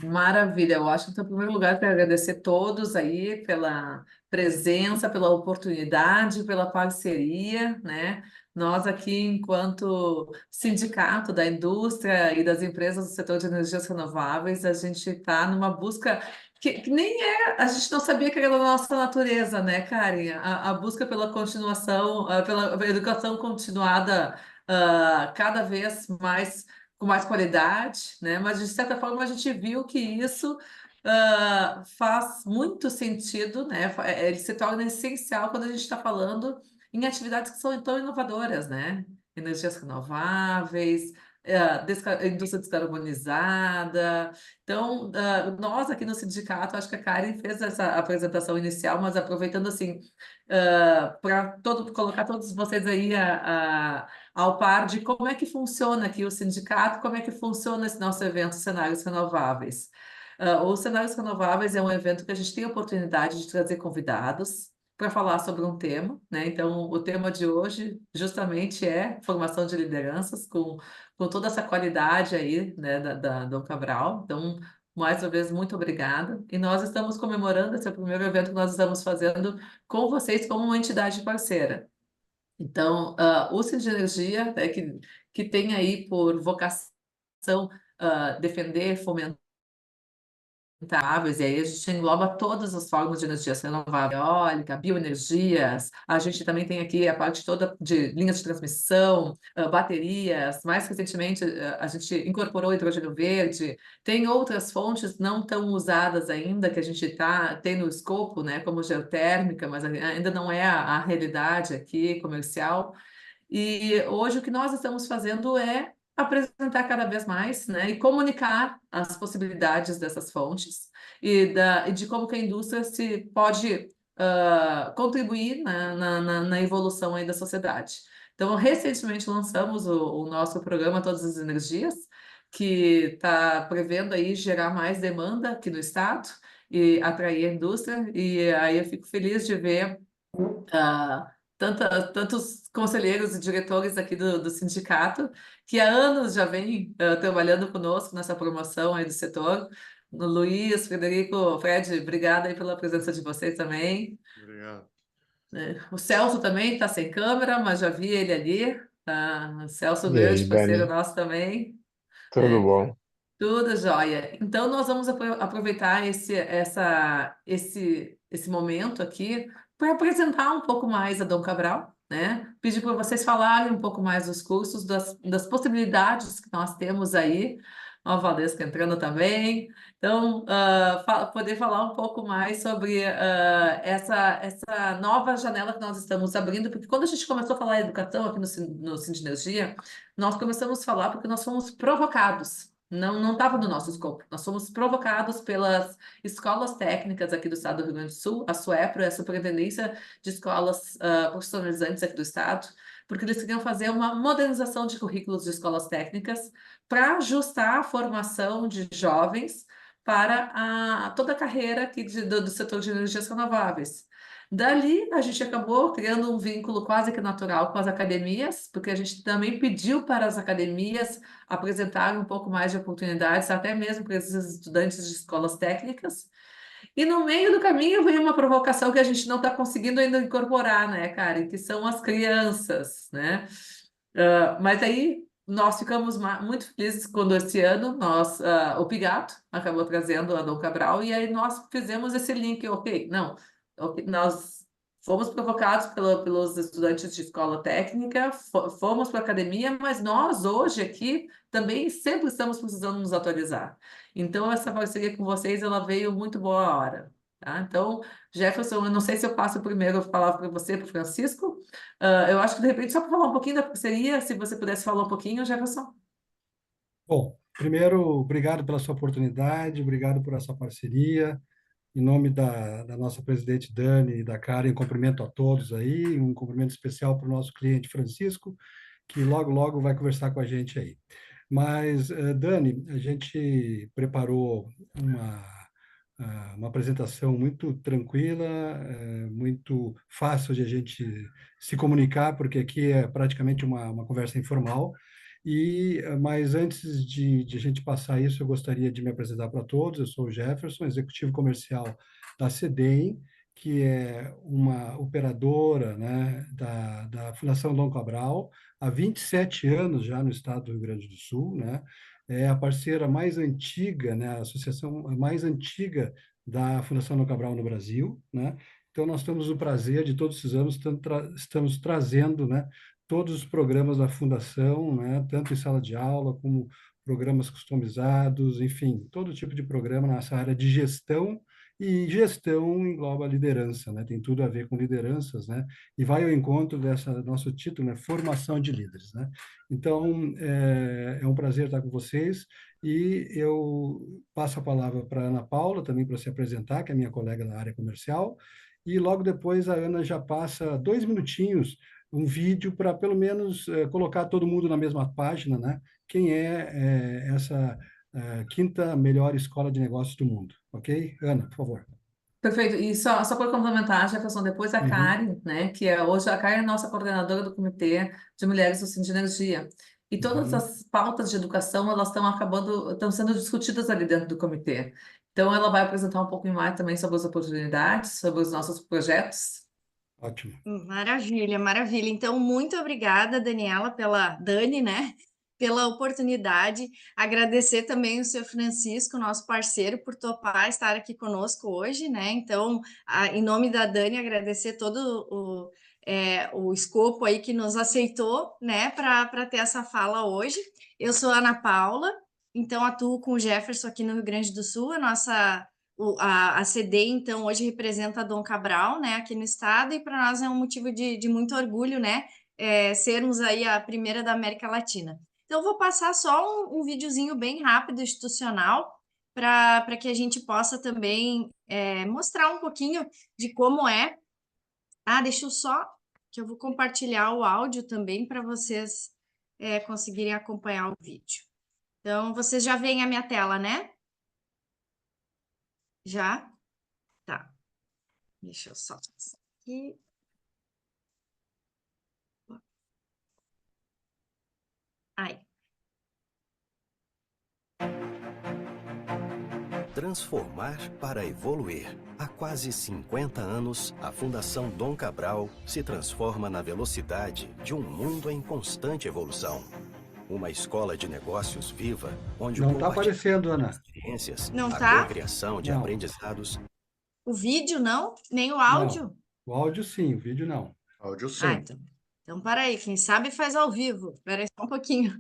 Maravilha, eu acho que, então, em primeiro lugar, quero agradecer todos aí pela presença, pela oportunidade, pela parceria, né? Nós aqui, enquanto sindicato da indústria e das empresas do setor de energias renováveis, a gente está numa busca que nem a gente não sabia que era da nossa natureza, né, Karen? A busca pela continuação, pela educação continuada, cada vez mais com mais qualidade, né? Mas de certa forma a gente viu que isso faz muito sentido, né? Ele se torna essencial quando a gente está falando em atividades que são tão inovadoras, né? Energias renováveis, indústria descarbonizada. Então, nós aqui no sindicato, acho que a Karen fez essa apresentação inicial, mas aproveitando assim, para colocar todos vocês aí ao par de como é que funciona aqui o sindicato, como é que funciona esse nosso evento Cenários Renováveis. O Cenários Renováveis é um evento que a gente tem a oportunidade de trazer convidados para falar sobre um tema, né? Então, o tema de hoje justamente é formação de lideranças com toda essa qualidade aí, né, da Dom Cabral. Então, mais uma vez, muito obrigada. E nós estamos comemorando esse primeiro evento que nós estamos fazendo com vocês como uma entidade parceira. Então, o Cid Energia, né, que tem aí por vocação defender, fomentar renováveis, e aí a gente engloba todas as formas de energias renováveis, eólica, bioenergias, a gente também tem aqui a parte toda de linhas de transmissão, baterias, mais recentemente a gente incorporou hidrogênio verde, tem outras fontes não tão usadas ainda, que a gente tem no escopo, né, como geotérmica, mas ainda não é a realidade aqui comercial, e hoje o que nós estamos fazendo é apresentar cada vez mais, né, e comunicar as possibilidades dessas fontes e de como que a indústria se pode contribuir na evolução aí da sociedade. Então, recentemente lançamos o nosso programa Todas as Energias, que está prevendo aí gerar mais demanda aqui no estado e atrair a indústria, e aí eu fico feliz de ver tantos conselheiros e diretores aqui do sindicato, que há anos já vêm trabalhando conosco nessa promoção aí do setor. No Luiz, Frederico, Fred, obrigada aí pela presença de vocês também. Obrigado. O Celso também está sem câmera, mas já vi ele ali. O Celso, E aí, grande parceiro Dani? nosso também. Tudo É, bom? tudo jóia. Então, nós vamos aproveitar esse momento aqui para apresentar um pouco mais a Dom Cabral, né? Pedir para vocês falarem um pouco mais dos cursos, das possibilidades que nós temos aí. Ó, a Valesca entrando também. Então, poder falar um pouco mais sobre essa nova janela que nós estamos abrindo, porque quando a gente começou a falar em educação aqui no Sindinergia, nós começamos a falar porque nós fomos provocados. Não estava no nosso escopo. Nós fomos provocados pelas escolas técnicas aqui do estado do Rio Grande do Sul, a SUEPRO, é a Superintendência de Escolas Profissionalizantes aqui do estado, porque eles queriam fazer uma modernização de currículos de escolas técnicas para ajustar a formação de jovens para toda a carreira aqui do setor de energias renováveis. Dali, a gente acabou criando um vínculo quase que natural com as academias, porque a gente também pediu para as academias apresentarem um pouco mais de oportunidades, até mesmo para esses estudantes de escolas técnicas. E no meio do caminho veio uma provocação que a gente não está conseguindo ainda incorporar, né, Karen? Que são as crianças, né? Mas aí nós ficamos muito felizes quando esse ano o Pigato acabou trazendo a Dom Cabral e aí nós fizemos esse link, ok, não, ok, nós fomos provocados pelos estudantes de escola técnica, fomos para a academia, mas nós hoje aqui também sempre estamos precisando nos atualizar. Então essa parceria com vocês, ela veio muito boa hora. Tá? Então, Jefferson, eu não sei se eu passo primeiro a palavra para você, para o Francisco, eu acho que, de repente, só para falar um pouquinho da parceria, se você pudesse falar um pouquinho, Jefferson. Bom, primeiro, obrigado pela sua oportunidade, obrigado por essa parceria. Em nome da nossa presidente Dani e da Karen, um cumprimento a todos aí, um cumprimento especial para o nosso cliente Francisco, que logo, logo vai conversar com a gente aí. Mas, Dani, a gente preparou uma apresentação muito tranquila, muito fácil de a gente se comunicar, porque aqui é praticamente uma conversa informal. Mas antes de a gente passar isso, eu gostaria de me apresentar para todos. Eu sou o Jefferson, executivo comercial da CEDEM, que é uma operadora, né, da Fundação Dom Cabral, há 27 anos já no estado do Rio Grande do Sul, né? É a parceira mais antiga, né, a associação mais antiga da Fundação Dom Cabral no Brasil, né? Então, nós temos o prazer de todos esses anos estamos trazendo, né, todos os programas da Fundação, né, tanto em sala de aula como programas customizados, enfim, todo tipo de programa nessa área de gestão, e gestão engloba liderança, né, tem tudo a ver com lideranças, né, e vai ao encontro dessa nosso título, né, formação de líderes, né. Então, é um prazer estar com vocês, e eu passo a palavra para a Ana Paula, também para se apresentar, que é minha colega na área comercial, e logo depois a Ana já passa 2 minutinhos, um vídeo para pelo menos colocar todo mundo na mesma página, né? Quem é essa quinta melhor escola de negócios do mundo, ok? Ana, por favor. Perfeito. E só para complementar, Jefferson, depois a Uhum, Karen, né, que é hoje a Karen é nossa coordenadora do Comitê de Mulheres do Centro de Energia. E todas uhum. as pautas de educação, elas estão sendo discutidas ali dentro do comitê. Então, ela vai apresentar um pouquinho mais também sobre as oportunidades, sobre os nossos projetos. Ótimo. Maravilha, maravilha. Então, muito obrigada, Daniela, Dani, né? Pela oportunidade. Agradecer também o seu Francisco, nosso parceiro, por topar estar aqui conosco hoje, né? Então, em nome da Dani, agradecer todo o escopo aí que nos aceitou, né, para ter essa fala hoje. Eu sou Ana Paula, então atuo com o Jefferson aqui no Rio Grande do Sul, a CD, então, hoje representa a Dom Cabral, né, aqui no estado, e para nós é um motivo de muito orgulho, né, sermos aí a primeira da América Latina. Então, vou passar só um videozinho bem rápido, institucional, para que a gente possa também mostrar um pouquinho de como é. Deixa eu só, que eu vou compartilhar o áudio também para vocês conseguirem acompanhar o vídeo. Então, vocês já veem a minha tela, né? Já? Tá. Deixa eu só passar aqui. Aí. Transformar para evoluir. Há quase 50 anos, a Fundação Dom Cabral se transforma na velocidade de um mundo em constante evolução. Uma escola de negócios viva, onde Não o está compartilhamento aparecendo, Ana. de experiências, Não a tá? cocriação de Não. aprendizados. O vídeo não? Nem o Não. áudio? O áudio sim, o vídeo não. Áudio sim. Então para aí, quem sabe faz ao vivo. Espera aí só um pouquinho.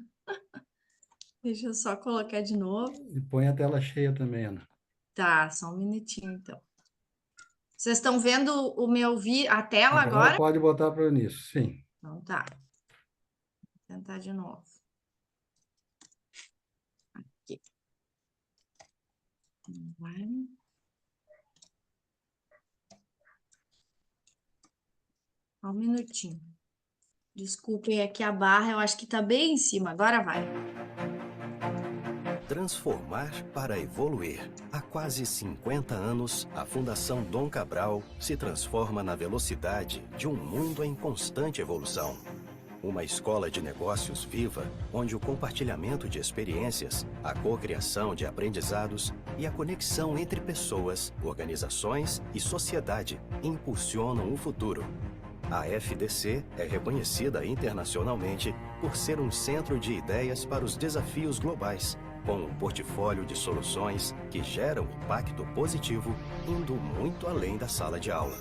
Deixa eu só colocar de novo. E põe a tela cheia também, Ana. Tá, só um minutinho então. Vocês estão vendo a tela agora? Pode botar para o início, sim. Então tá. Vou tentar de novo. Aqui. Vai. Só um minutinho. Desculpem aqui a barra, eu acho que tá bem em cima. Agora vai. Transformar para evoluir. Há quase 50 anos, a Fundação Dom Cabral se transforma na velocidade de um mundo em constante evolução. Uma escola de negócios viva, onde o compartilhamento de experiências, a cocriação de aprendizados e a conexão entre pessoas, organizações e sociedade impulsionam o futuro. A FDC é reconhecida internacionalmente por ser um centro de ideias para os desafios globais, com um portfólio de soluções que geram impacto positivo, indo muito além da sala de aula.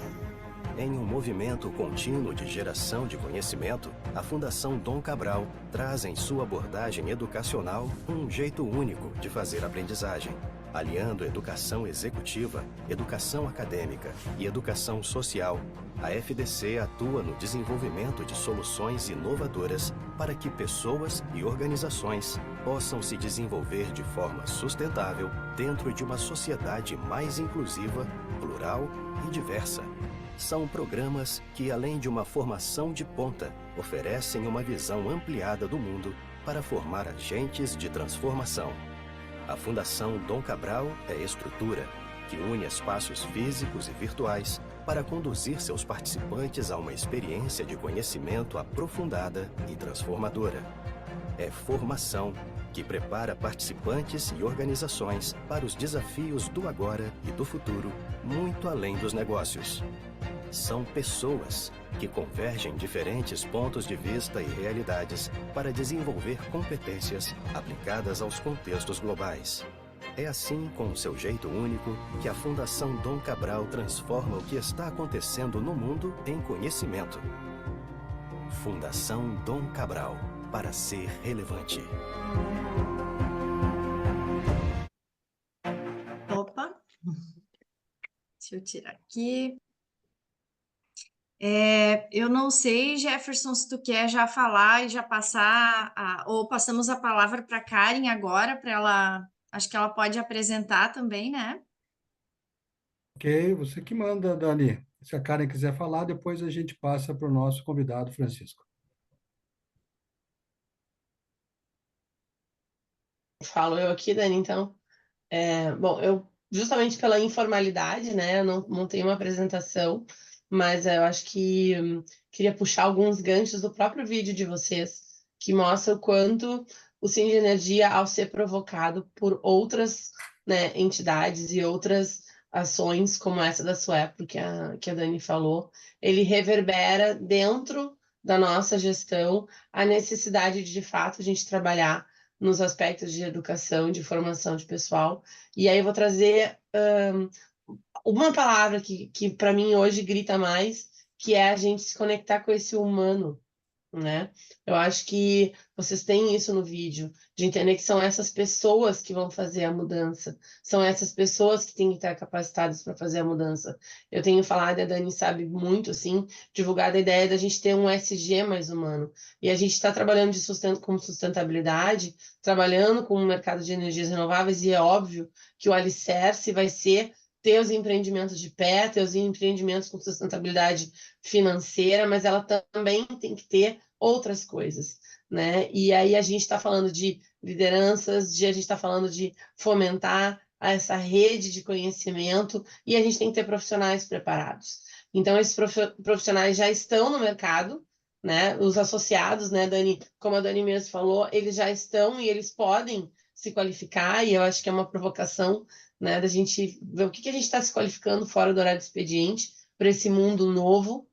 Em um movimento contínuo de geração de conhecimento, a Fundação Dom Cabral traz em sua abordagem educacional um jeito único de fazer aprendizagem, aliando educação executiva, educação acadêmica e educação social. A FDC atua no desenvolvimento de soluções inovadoras para que pessoas e organizações possam se desenvolver de forma sustentável dentro de uma sociedade mais inclusiva, plural e diversa. São programas que, além de uma formação de ponta, oferecem uma visão ampliada do mundo para formar agentes de transformação. A Fundação Dom Cabral é estrutura que une espaços físicos e virtuais para conduzir seus participantes a uma experiência de conhecimento aprofundada e transformadora. é formação, que prepara participantes e organizações para os desafios do agora e do futuro, muito além dos negócios. São pessoas que convergem diferentes pontos de vista e realidades para desenvolver competências aplicadas aos contextos globais. É assim, com o seu jeito único, que a Fundação Dom Cabral transforma o que está acontecendo no mundo em conhecimento. Fundação Dom Cabral, para ser relevante. Opa, deixa eu tirar aqui. Eu não sei, Jefferson, se tu quer já falar e já passar, ou passamos a palavra para a Karen agora, para ela, acho que ela pode apresentar também, né? Ok, você que manda, Dani. Se a Karen quiser falar, depois a gente passa para o nosso convidado, Francisco. Falo eu aqui, Dani, então. Bom, eu, justamente pela informalidade, né, eu não tenho uma apresentação, mas eu acho que queria puxar alguns ganchos do próprio vídeo de vocês, que mostra o quanto o Sim de Energia, ao ser provocado por outras, né, entidades e outras ações, como essa da Suepro, que a Dani falou, ele reverbera dentro da nossa gestão a necessidade de fato, a gente trabalhar nos aspectos de educação, de formação de pessoal. E aí eu vou trazer uma palavra que para mim hoje grita mais, que é a gente se conectar com esse humano, né? Eu acho que vocês têm isso no vídeo, de entender que são essas pessoas que vão fazer a mudança, são essas pessoas que têm que estar capacitadas para fazer a mudança. Eu tenho falado, e a Dani sabe muito, assim, divulgado a ideia da gente ter um SG mais humano. E a gente está trabalhando com sustentabilidade, trabalhando com o mercado de energias renováveis, e é óbvio que o alicerce vai ser ter os empreendimentos de pé, ter os empreendimentos com sustentabilidade financeira, mas ela também tem que ter outras coisas, né? E aí a gente está falando de lideranças, a gente está falando de fomentar essa rede de conhecimento e a gente tem que ter profissionais preparados. Então, esses profissionais já estão no mercado, né? Os associados, né, Dani, como a Dani mesmo falou, eles já estão e eles podem se qualificar, e eu acho que é uma provocação, né, da gente ver o que a gente está se qualificando fora do horário de expediente para esse mundo novo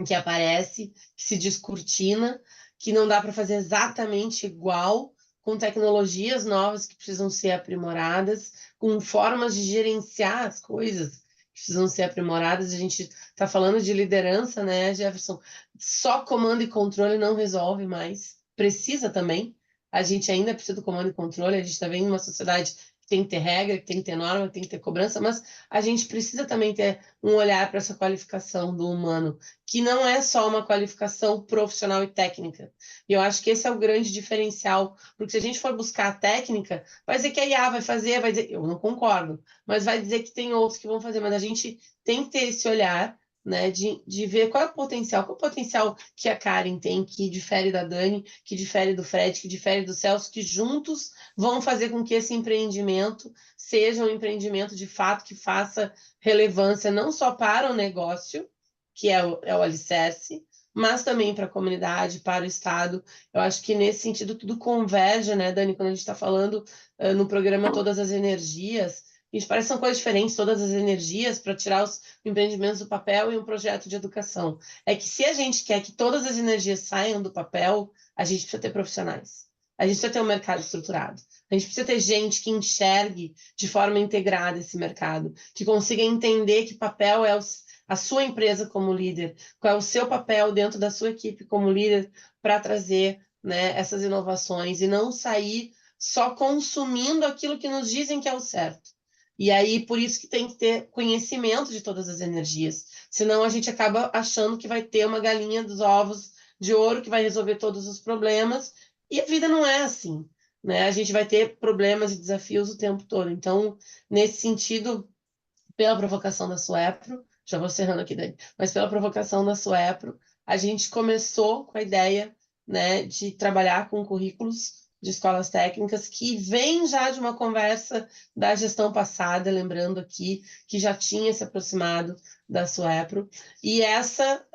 que aparece, que se descortina, que não dá para fazer exatamente igual, com tecnologias novas que precisam ser aprimoradas, com formas de gerenciar as coisas que precisam ser aprimoradas. A gente está falando de liderança, né, Jefferson? Só comando e controle não resolve mais. Precisa também. A gente ainda precisa do comando e controle. A gente está vendo uma sociedade que tem que ter regra, que tem que ter norma, que tem que ter cobrança, mas a gente precisa também ter um olhar para essa qualificação do humano, que não é só uma qualificação profissional e técnica. E eu acho que esse é o grande diferencial, porque se a gente for buscar a técnica, vai dizer que a IA vai fazer, vai dizer, eu não concordo, mas vai dizer que tem outros que vão fazer, mas a gente tem que ter esse olhar, né, de ver qual é o potencial que a Karen tem, que difere da Dani, que difere do Fred, que difere do Celso, que juntos vão fazer com que esse empreendimento seja um empreendimento de fato que faça relevância não só para o negócio, que é o alicerce, mas também para a comunidade, para o Estado. Eu acho que nesse sentido tudo converge, né, Dani, quando a gente está falando no programa Todas as Energias, a gente parece que são coisas diferentes, todas as energias, para tirar os empreendimentos do papel e um projeto de educação. É que se a gente quer que todas as energias saiam do papel, a gente precisa ter profissionais. A gente precisa ter um mercado estruturado. A gente precisa ter gente que enxergue de forma integrada esse mercado, que consiga entender que papel é a sua empresa como líder, qual é o seu papel dentro da sua equipe como líder para trazer, né, essas inovações e não sair só consumindo aquilo que nos dizem que é o certo. E aí, por isso que tem que ter conhecimento de todas as energias. Senão a gente acaba achando que vai ter uma galinha dos ovos de ouro que vai resolver todos os problemas. E a vida não é assim, né? A gente vai ter problemas e desafios o tempo todo. Então, nesse sentido, pela provocação da Suepro, já vou encerrando aqui, Dani, mas pela provocação da Suepro, a gente começou com a ideia, né, de trabalhar com currículos de escolas técnicas que vem já de uma conversa da gestão passada, lembrando aqui que já tinha se aproximado da Suepro, e essa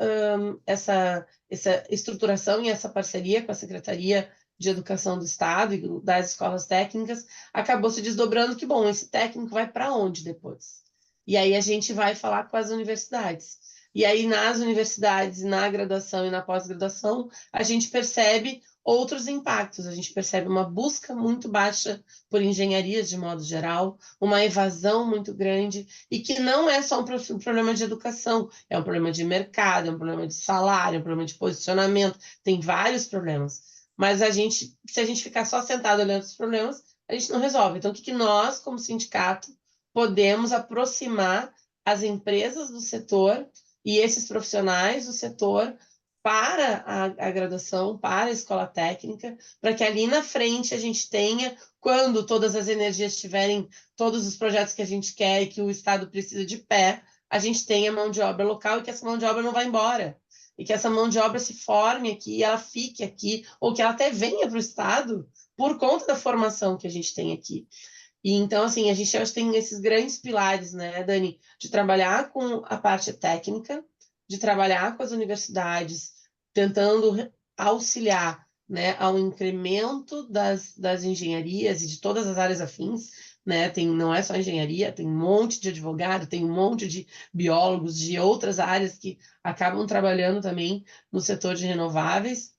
estruturação e essa parceria com a Secretaria de Educação do Estado e das escolas técnicas, acabou se desdobrando que, bom, esse técnico vai para onde depois? E aí a gente vai falar com as universidades. E aí nas universidades, na graduação e na pós-graduação, a gente percebe outros impactos. A gente percebe uma busca muito baixa por engenharias de modo geral, uma evasão muito grande, e que não é só um problema de educação, é um problema de mercado, é um problema de salário, é um problema de posicionamento, tem vários problemas. Mas se a gente ficar só sentado olhando os problemas, a gente não resolve. Então, o que nós, como sindicato, podemos aproximar as empresas do setor e esses profissionais do setor para a graduação, para a escola técnica, para que ali na frente a gente tenha, quando todas as energias tiverem todos os projetos que a gente quer e que o Estado precisa de pé, a gente tenha mão de obra local e que essa mão de obra não vá embora. E que essa mão de obra se forme aqui, ela fique aqui, ou que ela até venha para o Estado por conta da formação que a gente tem aqui. E então, assim, a gente acho que tem esses grandes pilares, né, Dani, de trabalhar com a parte técnica, de trabalhar com as universidades, tentando auxiliar, né, ao incremento das engenharias e de todas as áreas afins, né, não é só engenharia, tem um monte de advogado, tem um monte de biólogos de outras áreas que acabam trabalhando também no setor de renováveis,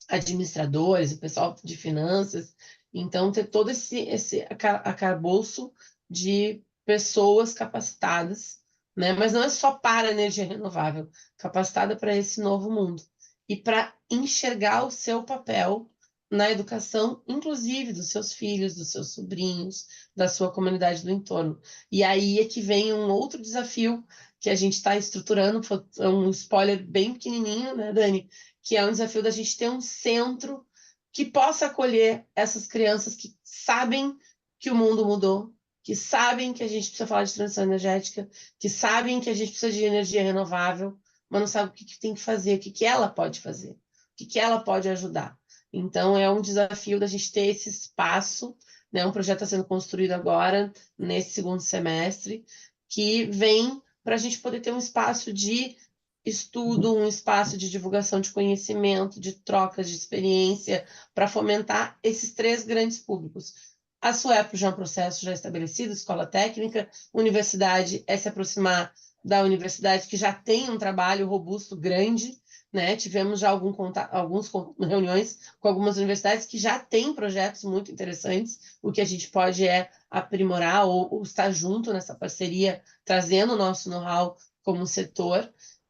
administradores, o pessoal de finanças. Então, ter todo esse arcabouço de pessoas capacitadas, né? Mas não é só para a energia renovável, capacitada para esse novo mundo. E para enxergar o seu papel na educação, inclusive dos seus filhos, dos seus sobrinhos, da sua comunidade do entorno. E aí é que vem um outro desafio que a gente está estruturando, é um spoiler bem pequenininho, né, Dani? Que é um desafio da gente ter um centro que possa acolher essas crianças que sabem que o mundo mudou, que sabem que a gente precisa falar de transição energética, que sabem que a gente precisa de energia renovável, mas não sabe o que tem que fazer, o que ela pode fazer, o que ela pode ajudar. Então, é um desafio da gente ter esse espaço, né? Um projeto está sendo construído agora, nesse segundo semestre, que vem para a gente poder ter um espaço de estudo, um espaço de divulgação de conhecimento, de trocas de experiência, para fomentar esses três grandes públicos. A SUEPRO já é um processo já estabelecido, escola técnica, universidade é se aproximar da universidade que já tem um trabalho robusto grande, né? Tivemos já algumas reuniões com algumas universidades que já têm projetos muito interessantes, o que a gente pode é aprimorar ou estar junto nessa parceria, trazendo o nosso know-how como setor,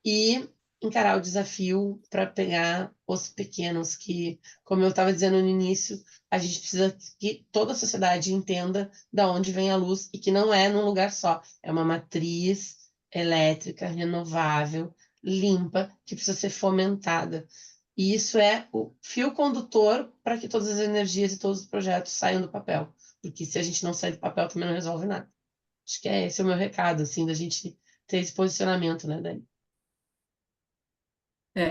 e encarar o desafio para pegar os pequenos, que, como eu estava dizendo no início, a gente precisa que toda a sociedade entenda da onde vem a luz e que não é num lugar só, é uma matriz elétrica renovável, limpa, que precisa ser fomentada. E isso é o fio condutor para que todas as energias e todos os projetos saiam do papel, porque se a gente não sair do papel também não resolve nada. Acho que esse é o meu recado, assim, da gente ter esse posicionamento, né, Dani?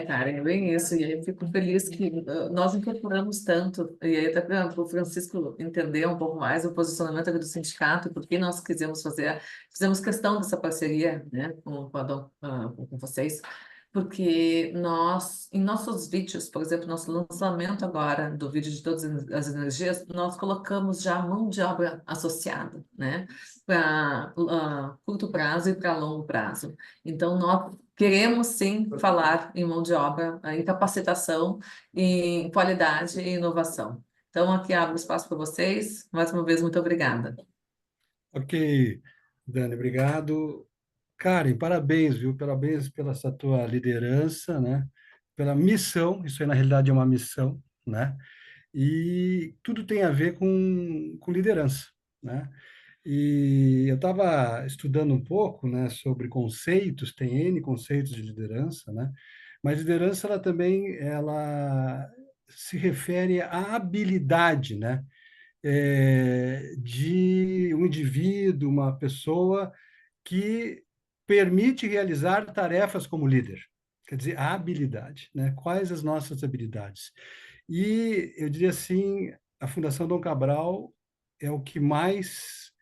Cara, é bem isso. E aí eu fico feliz que nós incorporamos tanto, e aí até para o Francisco entender um pouco mais o posicionamento aqui do sindicato, porque nós fizemos questão dessa parceria, né, com vocês, porque nós, em nossos vídeos, por exemplo, nosso lançamento agora do vídeo de todas as energias, nós colocamos já mão de obra associada, né, para curto prazo e para longo prazo. Então, nós queremos sim falar em mão de obra, em capacitação, em qualidade e inovação. Então, aqui abro espaço para vocês. Mais uma vez, muito obrigada. Ok, Dani, obrigado. Karen, parabéns, viu? Parabéns pela essa tua liderança, né? Pela missão, isso aí na realidade é uma missão, né? E tudo tem a ver com liderança, né? E eu estava estudando um pouco, né, sobre conceitos, tem N conceitos de liderança, né? Mas liderança ela se refere à habilidade, né? De um indivíduo, uma pessoa que permite realizar tarefas como líder. Quer dizer, a habilidade, né? Quais as nossas habilidades? E eu diria assim, a Fundação Dom Cabral é o que mais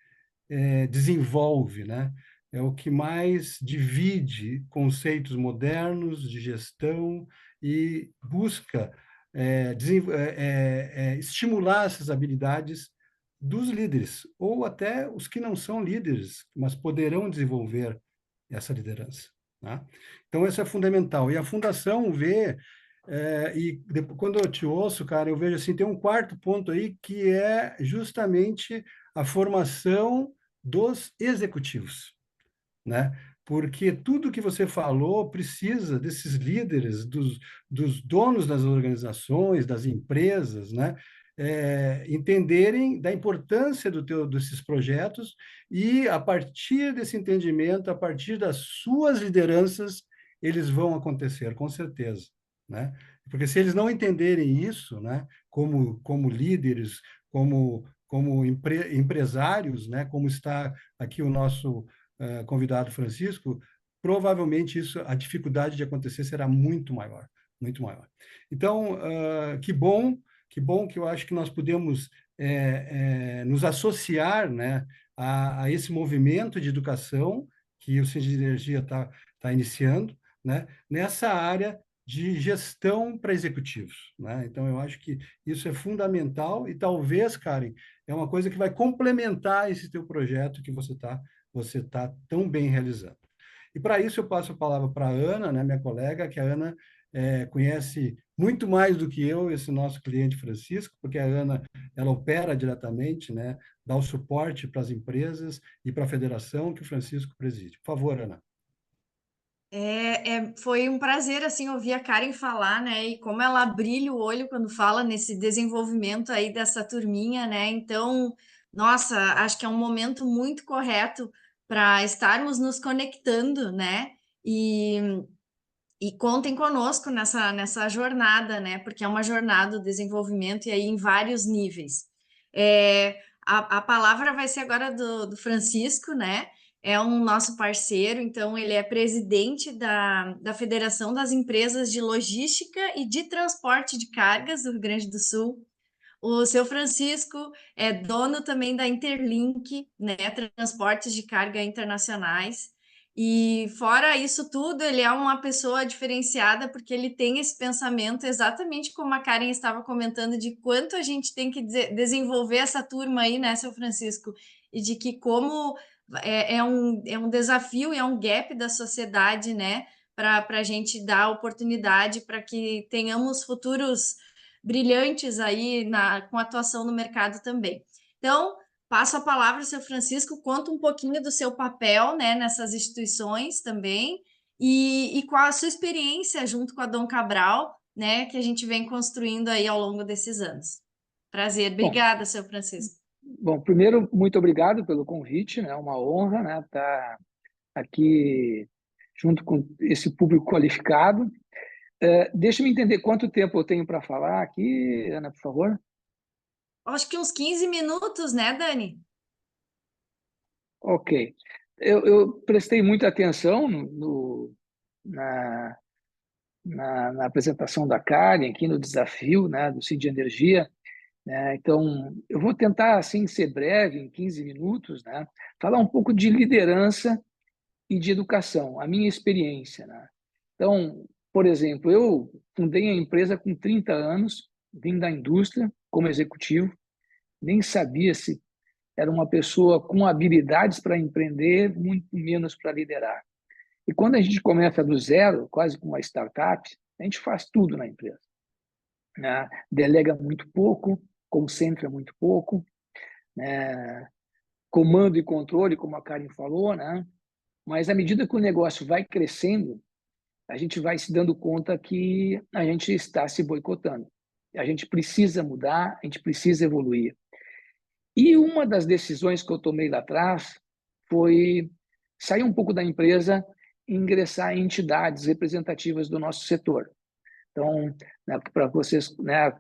desenvolve, né? É o que mais divide conceitos modernos de gestão e busca estimular essas habilidades dos líderes, ou até os que não são líderes, mas poderão desenvolver essa liderança, né? Então, isso é fundamental. E a Fundação vê, quando eu te ouço, cara, eu vejo assim, tem um quarto ponto aí, que é justamente a formação dos executivos, né? Porque tudo que você falou precisa desses líderes, dos donos das organizações, das empresas, né? Entenderem da importância desses projetos e, a partir desse entendimento, a partir das suas lideranças, eles vão acontecer, com certeza, né? Porque se eles não entenderem isso, né, como líderes, como empresários, né, como está aqui o nosso convidado Francisco, provavelmente a dificuldade de acontecer será muito maior, muito maior. Então, que bom que eu acho que nós podemos nos associar, né, a esse movimento de educação que o Ciência de Energia está iniciando, né, nessa área de gestão para executivos, né? Então, eu acho que isso é fundamental e talvez, Karen, é uma coisa que vai complementar esse teu projeto que você está tão bem realizando. E para isso eu passo a palavra para a Ana, né, minha colega, que a Ana conhece muito mais do que eu, esse nosso cliente Francisco, porque a Ana ela opera diretamente, né, dá o suporte para as empresas e para a federação que o Francisco preside. Por favor, Ana. Foi um prazer assim ouvir a Karen falar, né? E como ela brilha o olho quando fala nesse desenvolvimento aí dessa turminha, né? Então, nossa, acho que é um momento muito correto para estarmos nos conectando, né? E contem conosco nessa jornada, né? Porque é uma jornada de desenvolvimento e aí em vários níveis. A palavra vai ser agora do Francisco, né? É um nosso parceiro, então ele é presidente da Federação das Empresas de Logística e de Transporte de Cargas do Rio Grande do Sul. O seu Francisco é dono também da Interlink, né? Transportes de carga internacionais. E fora isso tudo, ele é uma pessoa diferenciada porque ele tem esse pensamento exatamente como a Karen estava comentando de quanto a gente tem que desenvolver essa turma aí, né, seu Francisco? E de que como é um desafio, é um gap da sociedade, né, para a gente dar oportunidade para que tenhamos futuros brilhantes aí com atuação no mercado também. Então, passo a palavra ao seu Francisco, conta um pouquinho do seu papel, né, nessas instituições também e qual a sua experiência junto com a Dom Cabral, né, que a gente vem construindo aí ao longo desses anos. Prazer, obrigada, seu Francisco. Bom, primeiro, muito obrigado pelo convite, né, uma honra, né, estar aqui junto com esse público qualificado. Deixa-me entender quanto tempo eu tenho para falar aqui, Ana, por favor. Acho que uns 15 minutos, né, Dani? Ok. Eu prestei muita atenção na apresentação da Karen, aqui no desafio, né, do CID Energia, né? Então, eu vou tentar, assim, ser breve, em 15 minutos, né, falar um pouco de liderança e de educação, a minha experiência, né? Então, por exemplo, eu fundei a empresa com 30 anos, vim da indústria como executivo, nem sabia se era uma pessoa com habilidades para empreender, muito menos para liderar. E quando a gente começa do zero, quase como uma startup, a gente faz tudo na empresa, né? Delega muito pouco, concentra muito pouco, né? Comando e controle, como a Karen falou, né? Mas à medida que o negócio vai crescendo, a gente vai se dando conta que a gente está se boicotando. A gente precisa mudar, a gente precisa evoluir. E uma das decisões que eu tomei lá atrás foi sair um pouco da empresa e ingressar em entidades representativas do nosso setor. Então, né, para vocês, né,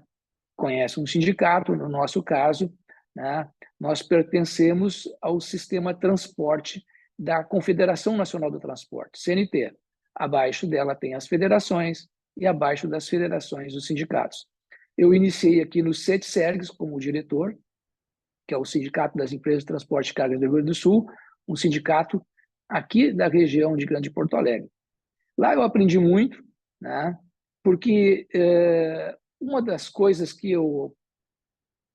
conhecem um sindicato, no nosso caso, né, nós pertencemos ao sistema transporte da Confederação Nacional do Transporte, CNT. Abaixo dela tem as federações e abaixo das federações os sindicatos. Eu iniciei aqui no CETSERGS como diretor, que é o Sindicato das Empresas de Transporte de Cargas do Rio Grande do Sul, um sindicato aqui da região de Grande Porto Alegre. Lá eu aprendi muito, né, porque uma das coisas que eu,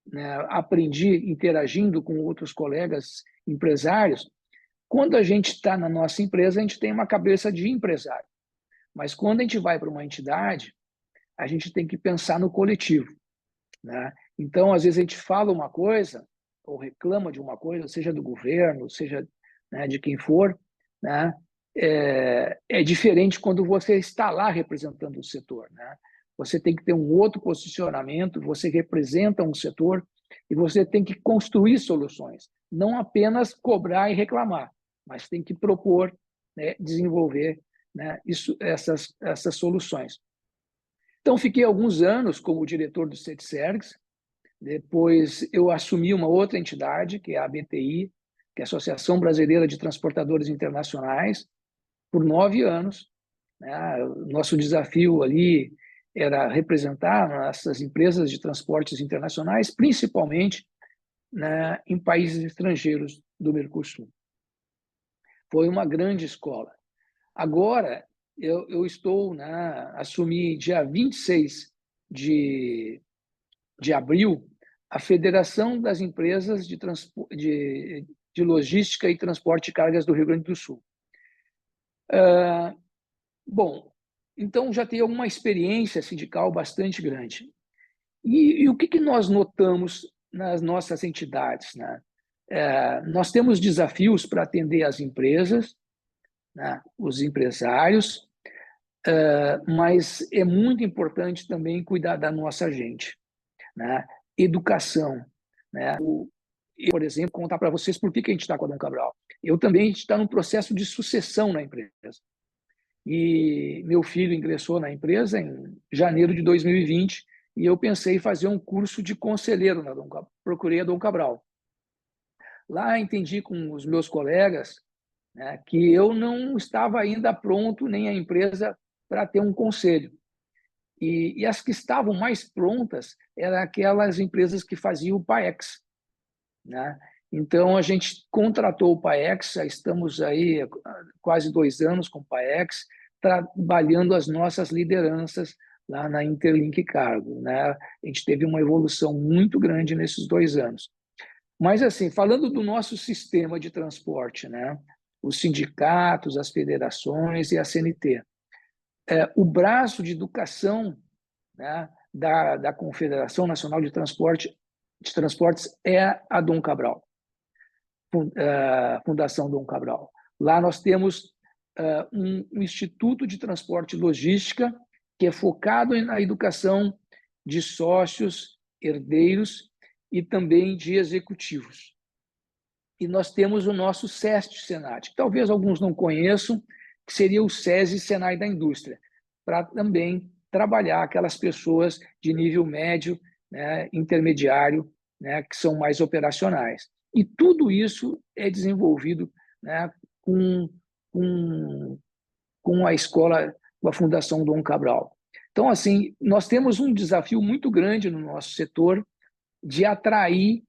né, aprendi interagindo com outros colegas empresários, quando a gente está na nossa empresa, a gente tem uma cabeça de empresário. Mas quando a gente vai para uma entidade, a gente tem que pensar no coletivo, né? Então, às vezes, a gente fala uma coisa, ou reclama de uma coisa, seja do governo, seja, né, de quem for, né? É diferente quando você está lá representando o setor, né? Você tem que ter um outro posicionamento, você representa um setor e você tem que construir soluções, não apenas cobrar e reclamar, mas tem que propor, né, desenvolver, né, essas soluções. Então, fiquei alguns anos como diretor do CETSERGS, depois eu assumi uma outra entidade, que é a ABTI, que é a Associação Brasileira de Transportadores Internacionais, por 9 anos. Né? O nosso desafio ali era representar essas empresas de transportes internacionais, principalmente, né, em países estrangeiros do Mercosul. Foi uma grande escola. Agora, eu estou, né, assumi dia 26 de abril a Federação das Empresas de Logística e Transporte de Cargas do Rio Grande do Sul. Bom, então já tenho uma experiência sindical bastante grande. E o que nós notamos nas nossas entidades, né? Nós temos desafios para atender as empresas, né, os empresários, mas é muito importante também cuidar da nossa gente, né? Educação, né? Eu, por exemplo, contar para vocês por que a gente está com a Dom Cabral. Eu também está num processo de sucessão na empresa. E meu filho ingressou na empresa em janeiro de 2020 e eu pensei em fazer um curso de conselheiro na Dom Cabral. Procurei a Dom Cabral. Lá entendi com os meus colegas, né, que eu não estava ainda pronto, nem a empresa, para ter um conselho. E as que estavam mais prontas eram aquelas empresas que faziam o PAEX, né? Então, a gente contratou o PAEX, já estamos aí há quase 2 anos com o PAEX, trabalhando as nossas lideranças lá na Interlink Cargo, né? A gente teve uma evolução muito grande nesses 2 anos. Mas, assim, falando do nosso sistema de transporte, né? Os sindicatos, as federações e a CNT, o braço de educação, né, da Confederação Nacional de Transportes é a Dom Cabral, Fundação Dom Cabral. Lá nós temos um Instituto de Transporte e Logística que é focado na educação de sócios, herdeiros e também de executivos. E nós temos o nosso SEST-Senat, que talvez alguns não conheçam, que seria o SESI Senai da Indústria, para também trabalhar aquelas pessoas de nível médio, né, intermediário, né, que são mais operacionais. E tudo isso é desenvolvido, né, com a escola, com a Fundação Dom Cabral. Então, assim, nós temos um desafio muito grande no nosso setor de atrair,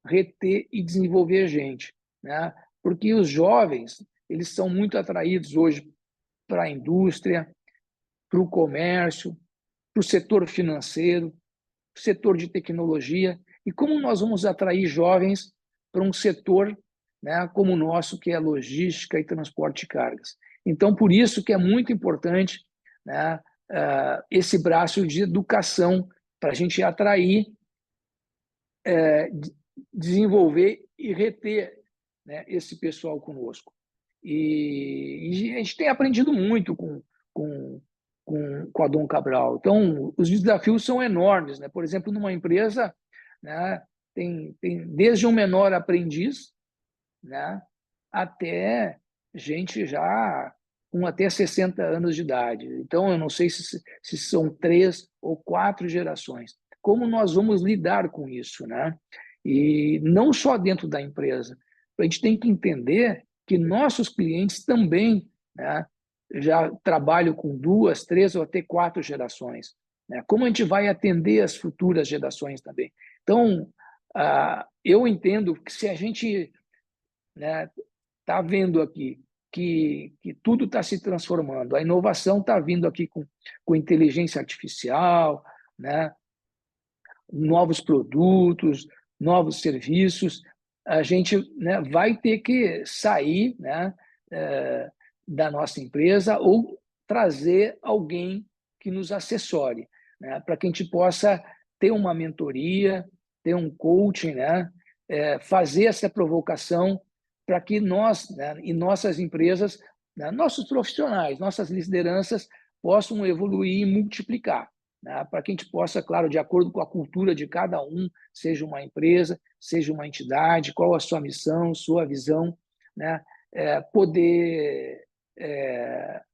reter e desenvolver gente, né? Porque os jovens, eles são muito atraídos hoje para a indústria, para o comércio, para o setor financeiro, para o setor de tecnologia. E como nós vamos atrair jovens para um setor, né, como o nosso, que é logística e transporte de cargas? Então, por isso que é muito importante, né, esse braço de educação para a gente atrair, desenvolver e reter, né, esse pessoal conosco. E a gente tem aprendido muito com a Dom Cabral. Então, os desafios são enormes, né? Por exemplo, numa empresa, né, tem desde um menor aprendiz, né, até gente já com até 60 anos de idade. Então, eu não sei se são 3 ou 4 gerações. Como nós vamos lidar com isso, né? E não só dentro da empresa. A gente tem que entender que nossos clientes também, né, já trabalham com 2, 3 ou até 4 gerações, né? Como a gente vai atender as futuras gerações também? Então, eu entendo que se a gente, né, está vendo aqui que tudo está se transformando, a inovação está vindo aqui com inteligência artificial, né? novos produtos, novos serviços, a gente, né, vai ter que sair, né, da nossa empresa ou trazer alguém que nos assessore, né, para que a gente possa ter uma mentoria, ter um coaching, né, fazer essa provocação para que nós, né, e nossas empresas, né, nossos profissionais, nossas lideranças possam evoluir e multiplicar, né, para que a gente possa, claro, de acordo com a cultura de cada um, seja uma empresa, seja uma entidade, qual a sua missão, sua visão, né, poder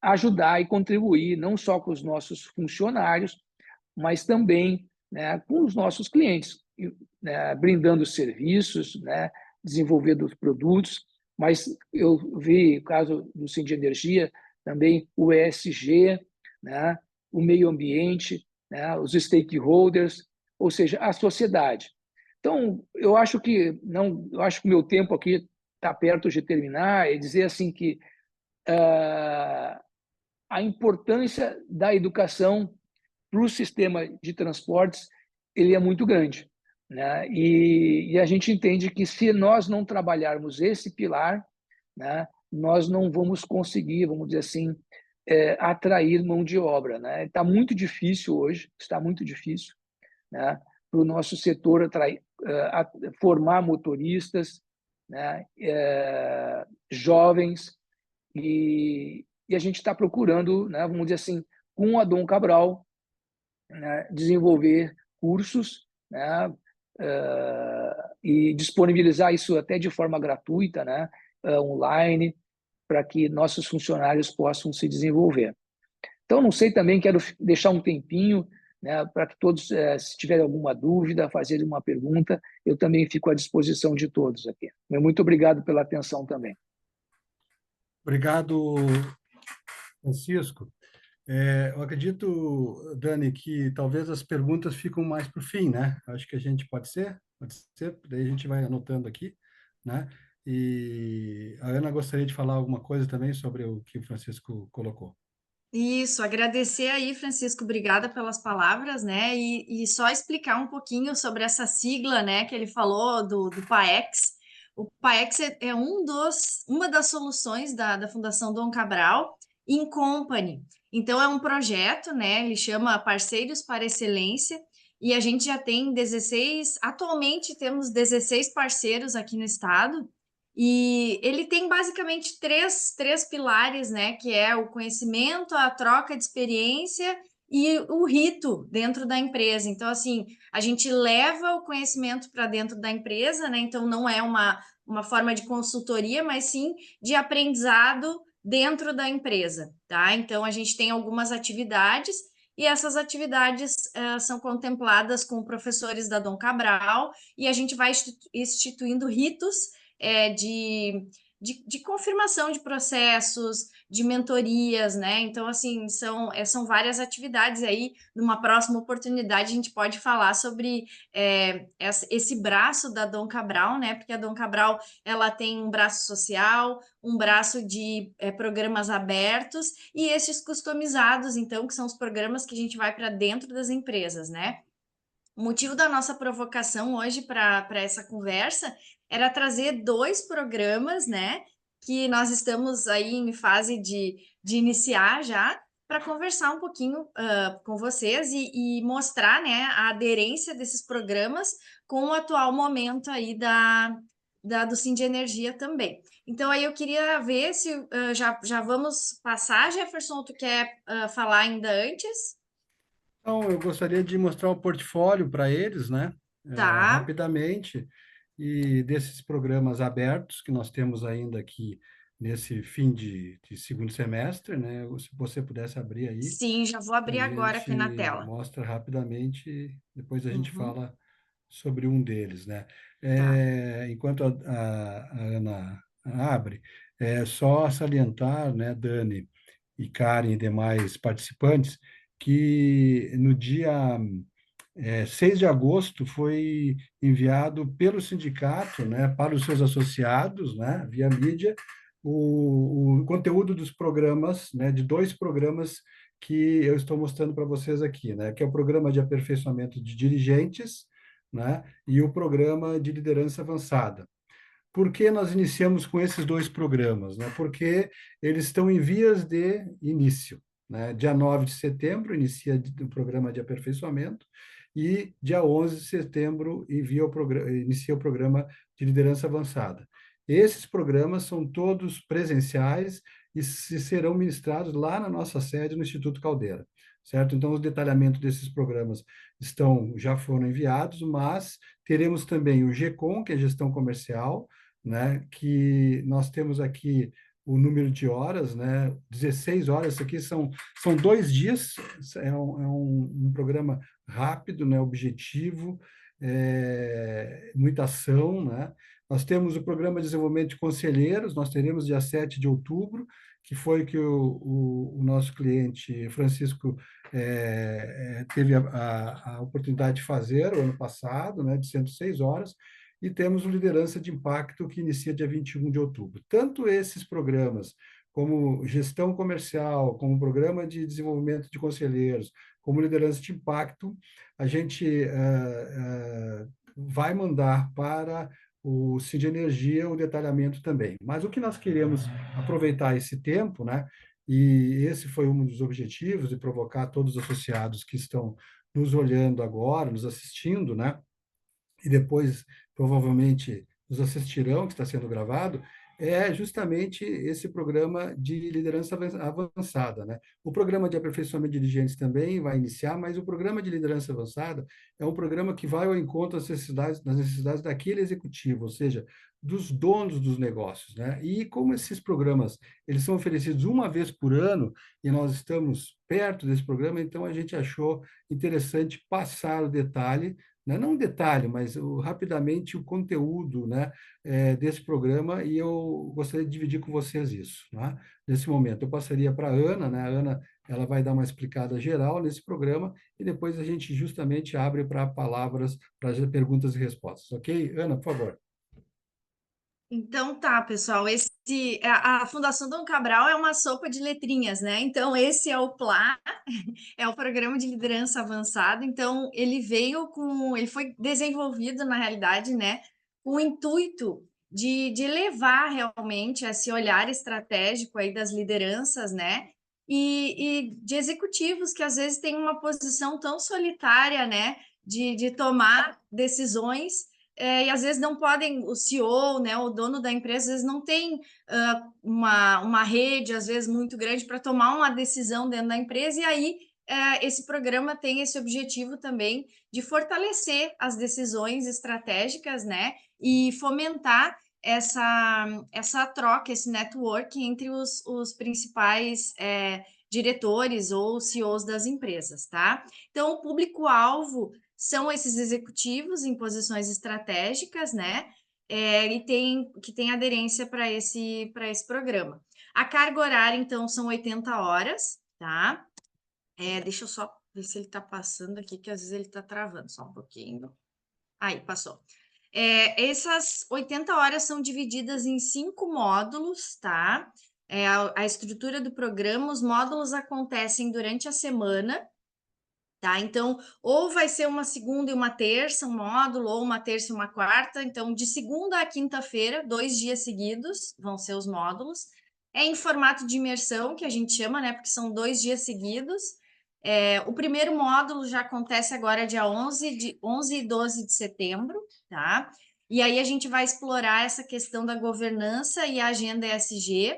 ajudar e contribuir não só com os nossos funcionários, mas também, né, com os nossos clientes, né, brindando serviços, né, desenvolvendo produtos, mas eu vi o caso do Sind Energia, também o ESG, né, o meio ambiente, né, os stakeholders, ou seja, a sociedade. Então, eu acho que o meu tempo aqui está perto de terminar, é dizer assim que a importância da educação para o sistema de transportes ele é muito grande, né? E a gente entende que se nós não trabalharmos esse pilar, né, nós não vamos conseguir, vamos dizer assim, atrair mão de obra, né? Está muito difícil hoje, está muito difícil, né, para o nosso setor atrair, formar motoristas, né, jovens, e a gente está procurando, né, vamos dizer assim, com a Dom Cabral, né, desenvolver cursos, né, e disponibilizar isso até de forma gratuita, né, online, para que nossos funcionários possam se desenvolver. Então, não sei também, quero deixar um tempinho, né, para que todos, se tiverem alguma dúvida, fazerem uma pergunta, eu também fico à disposição de todos aqui. Muito obrigado pela atenção também. Obrigado, Francisco. Eu acredito, Dani, que talvez as perguntas ficam mais para o fim, né? Acho que a gente pode ser, daí a gente vai anotando aqui, né? E a Ana gostaria de falar alguma coisa também sobre o que o Francisco colocou. Isso, agradecer aí, Francisco, obrigada pelas palavras, né? E só explicar um pouquinho sobre essa sigla, né, que ele falou do PAEX. O PAEX é uma das soluções da Fundação Dom Cabral in Company. Então, é um projeto, né? Ele chama Parceiros para Excelência, e a gente já tem atualmente temos 16 parceiros aqui no estado. E ele tem basicamente três pilares, né? Que é o conhecimento, a troca de experiência e o rito dentro da empresa. Então, assim, a gente leva o conhecimento para dentro da empresa, né? Então, não é uma forma de consultoria, mas sim de aprendizado dentro da empresa, tá? Então, a gente tem algumas atividades e essas atividades são contempladas com professores da Dom Cabral e a gente vai instituindo ritos de confirmação de processos, de mentorias, né? Então, assim, são várias atividades aí. Numa próxima oportunidade, a gente pode falar sobre esse braço da Dom Cabral, né? Porque a Dom Cabral, ela tem um braço social, um braço de programas abertos e esses customizados, então, que são os programas que a gente vai para dentro das empresas, né? O motivo da nossa provocação hoje para essa conversa era trazer 2 programas, né, que nós estamos aí em fase de iniciar já, para conversar um pouquinho com vocês e mostrar, né, a aderência desses programas com o atual momento aí do Sind Energia também. Então, aí eu queria ver se já vamos passar, Jefferson, tu quer falar ainda antes? Então, eu gostaria de mostrar o portfólio para eles, né? Tá. Rapidamente, e desses programas abertos que nós temos ainda aqui nesse fim de segundo semestre, né? Se você pudesse abrir aí, Sim, já vou abrir a agora aqui na gente tela. mostra rapidamente, depois a gente Uhum, fala sobre um deles, né? tá. Enquanto a Ana abre, é só salientar, né, Dani e Karen e demais participantes, que no dia 6 de agosto foi enviado pelo sindicato, né, para os seus associados, né, via mídia, o conteúdo dos programas, né, de 2 programas que eu estou mostrando para vocês aqui, né? Que é o programa de aperfeiçoamento de dirigentes, né? E o programa de liderança avançada. Por que nós iniciamos com esses dois programas, né? Porque eles estão em vias de início, né? Dia 9 de setembro inicia o programa de aperfeiçoamento e dia 11 de setembro inicia o programa de liderança avançada. Esses programas são todos presenciais e serão ministrados lá na nossa sede no Instituto Caldeira, certo? Então, os detalhamentos desses programas já foram enviados, mas teremos também o GECOM, que é gestão comercial, né, que nós temos aqui o número de horas, né, 16 horas, isso aqui são 2 dias, um programa rápido, né, objetivo, muita ação, né? Nós temos o programa de desenvolvimento de conselheiros, nós teremos dia 7 de outubro, que foi que o nosso cliente Francisco teve a oportunidade de fazer o ano passado, né, de 106 horas, e temos o Liderança de Impacto, que inicia dia 21 de outubro. Tanto esses programas, como gestão comercial, como programa de desenvolvimento de conselheiros, como liderança de impacto, a gente vai mandar para o CID Energia o detalhamento também. Mas o que nós queremos aproveitar esse tempo, né? E esse foi um dos objetivos, de provocar todos os associados que estão nos olhando agora, nos assistindo, né? E depois provavelmente nos assistirão, que está sendo gravado, é justamente esse programa de liderança avançada, né? O programa de aperfeiçoamento de dirigentes também vai iniciar, mas o programa de liderança avançada é um programa que vai ao encontro das necessidades daquele executivo, ou seja, dos donos dos negócios, né? E como esses programas, eles são oferecidos uma vez por ano, e nós estamos perto desse programa, então a gente achou interessante passar o detalhe, né? Não um detalhe, mas rapidamente o conteúdo, né, desse programa, e eu gostaria de dividir com vocês isso, né? Nesse momento. Eu passaria para a Ana, né? A Ana, ela vai dar uma explicada geral nesse programa, e depois a gente justamente abre para palavras, para perguntas e respostas, ok? Ana, por favor. Então tá, pessoal, a Fundação Dom Cabral é uma sopa de letrinhas, né? Então esse é o PLA, é o Programa de Liderança Avançado. Então ele foi desenvolvido na realidade, né, com o intuito de levar realmente esse olhar estratégico aí das lideranças, né? E de executivos que às vezes têm uma posição tão solitária, né, de tomar decisões e às vezes não podem, o CEO, né, o dono da empresa, às vezes não tem uma rede, às vezes muito grande, para tomar uma decisão dentro da empresa, e aí esse programa tem esse objetivo também de fortalecer as decisões estratégicas, né, e fomentar essa troca, esse network entre os principais diretores ou CEOs das empresas, tá? Então, o público-alvo são esses executivos em posições estratégicas, né? Que tem aderência para esse programa. A carga horária, então, são 80 horas, tá? Deixa eu só ver se ele está passando aqui, que às vezes ele está travando, só um pouquinho. Aí, passou. Essas 80 horas são divididas em 5 módulos, tá? A estrutura do programa, os módulos acontecem durante a semana, tá? Então, ou vai ser uma segunda e uma terça, um módulo, ou uma terça e uma quarta. Então, de segunda a quinta-feira, 2 dias seguidos vão ser os módulos. É em formato de imersão, que a gente chama, né? Porque são 2 dias seguidos. O primeiro módulo já acontece agora dia 11 e 12 de setembro, tá? E aí a gente vai explorar essa questão da governança e a agenda ESG.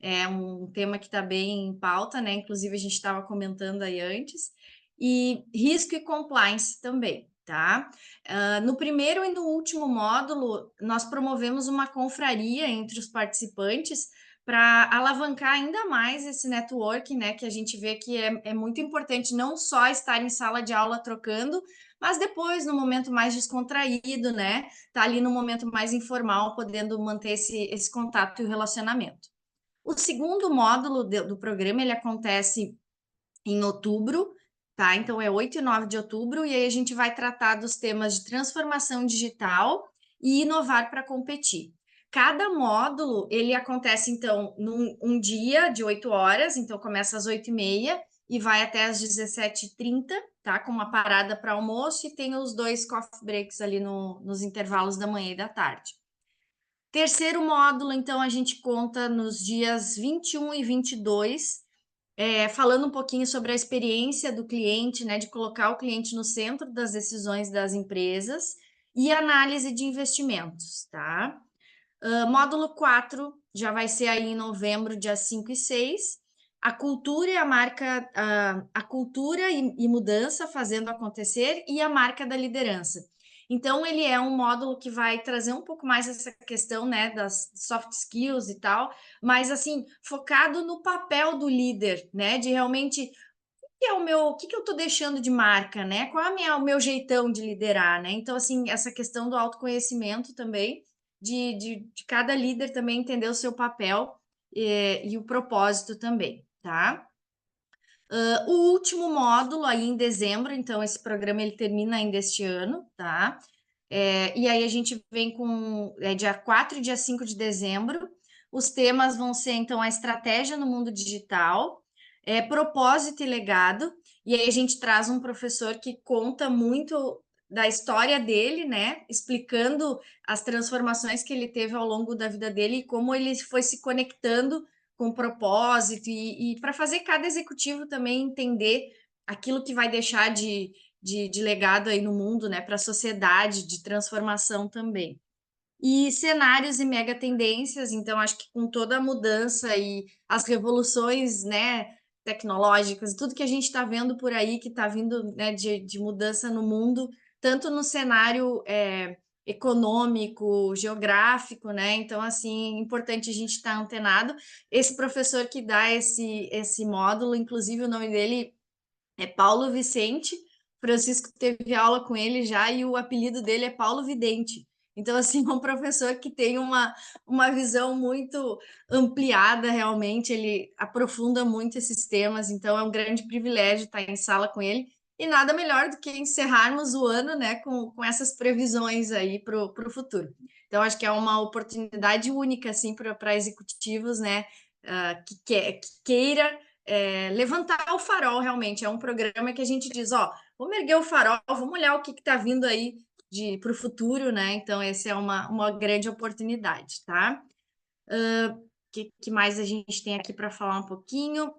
É um tema que está bem em pauta, né? Inclusive, a gente estava comentando aí antes. E risco e compliance também, tá? No primeiro e no último módulo, nós promovemos uma confraria entre os participantes para alavancar ainda mais esse networking, né? Que a gente vê que é muito importante não só estar em sala de aula trocando, mas depois, no momento mais descontraído, né? Tá ali no momento mais informal, podendo manter esse contato e o relacionamento. O segundo módulo do programa, ele acontece em outubro, tá? Então, é 8 e 9 de outubro, e aí a gente vai tratar dos temas de transformação digital e inovar para competir. Cada módulo, ele acontece, então, num dia de 8 horas, então começa às 8h30, e vai até às 17h30, tá? Com uma parada para almoço e tem os 2 coffee breaks ali nos intervalos da manhã e da tarde. Terceiro módulo, então, a gente conta nos dias 21 e 22, falando um pouquinho sobre a experiência do cliente, né, de colocar o cliente no centro das decisões das empresas e análise de investimentos, tá? Módulo 4 já vai ser aí em novembro, dia 5 e 6. A cultura e a marca, a cultura e mudança fazendo acontecer e a marca da liderança. Então, ele é um módulo que vai trazer um pouco mais essa questão, né, das soft skills e tal, mas, assim, focado no papel do líder, né, de realmente o que eu estou deixando de marca, né? Qual é o meu jeitão de liderar, né? Então, assim, essa questão do autoconhecimento também, de cada líder também entender o seu papel e o propósito também, tá? O último módulo aí em dezembro, então esse programa ele termina ainda este ano, tá? E aí a gente vem com dia 4 e dia 5 de dezembro. Os temas vão ser, então, a estratégia no mundo digital, propósito e legado. E aí a gente traz um professor que conta muito da história dele, né? Explicando as transformações que ele teve ao longo da vida dele e como ele foi se conectando com o propósito e para fazer cada executivo também entender aquilo que vai deixar de legado aí no mundo, né, para a sociedade, de transformação também. E cenários e mega tendências, então acho que com toda a mudança e as revoluções, né, tecnológicas, tudo que a gente está vendo por aí, que está vindo, né, de mudança no mundo, tanto no cenário econômico, geográfico, né? Então, assim, é importante a gente estar antenado. Esse professor que dá esse módulo, inclusive o nome dele é Paulo Vicente. Francisco teve aula com ele já e o apelido dele é Paulo Vidente. Então, assim, é um professor que tem uma visão muito ampliada, realmente, ele aprofunda muito esses temas, então é um grande privilégio estar em sala com ele. E nada melhor do que encerrarmos o ano, né, com essas previsões aí para o futuro. Então, acho que é uma oportunidade única, assim, para executivos, né, que queira levantar o farol, realmente. É um programa que a gente diz, ó, vamos erguer o farol, vamos olhar o que está vindo aí para o futuro, né? Então, essa é uma grande oportunidade, tá? Que mais a gente tem aqui para falar um pouquinho?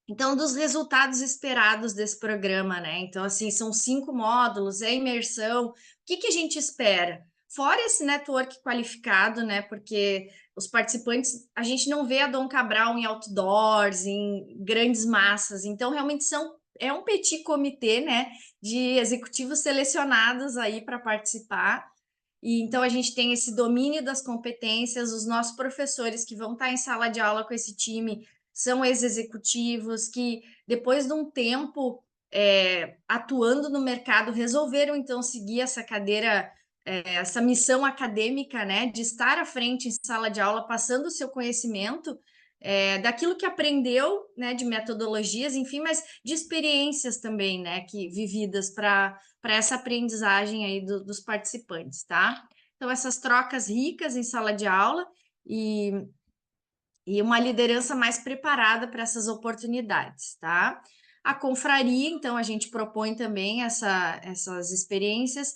Então, dos resultados esperados desse programa, né? Então, assim, são 5 módulos, é imersão. O que a gente espera? Fora esse network qualificado, né? Porque os participantes, a gente não vê a Dom Cabral em outdoors, em grandes massas. Então, realmente é um petit comitê, né? De executivos selecionados aí para participar. E então a gente tem esse domínio das competências, os nossos professores que vão estar em sala de aula com esse time são ex-executivos que, depois de um tempo atuando no mercado, resolveram então seguir essa cadeira, essa missão acadêmica, né, de estar à frente em sala de aula, passando o seu conhecimento daquilo que aprendeu, né, de metodologias, enfim, mas de experiências também, né, que vividas para essa aprendizagem aí dos participantes, tá? Então, essas trocas ricas em sala de aula e uma liderança mais preparada para essas oportunidades, tá? A confraria, então, a gente propõe também essas experiências,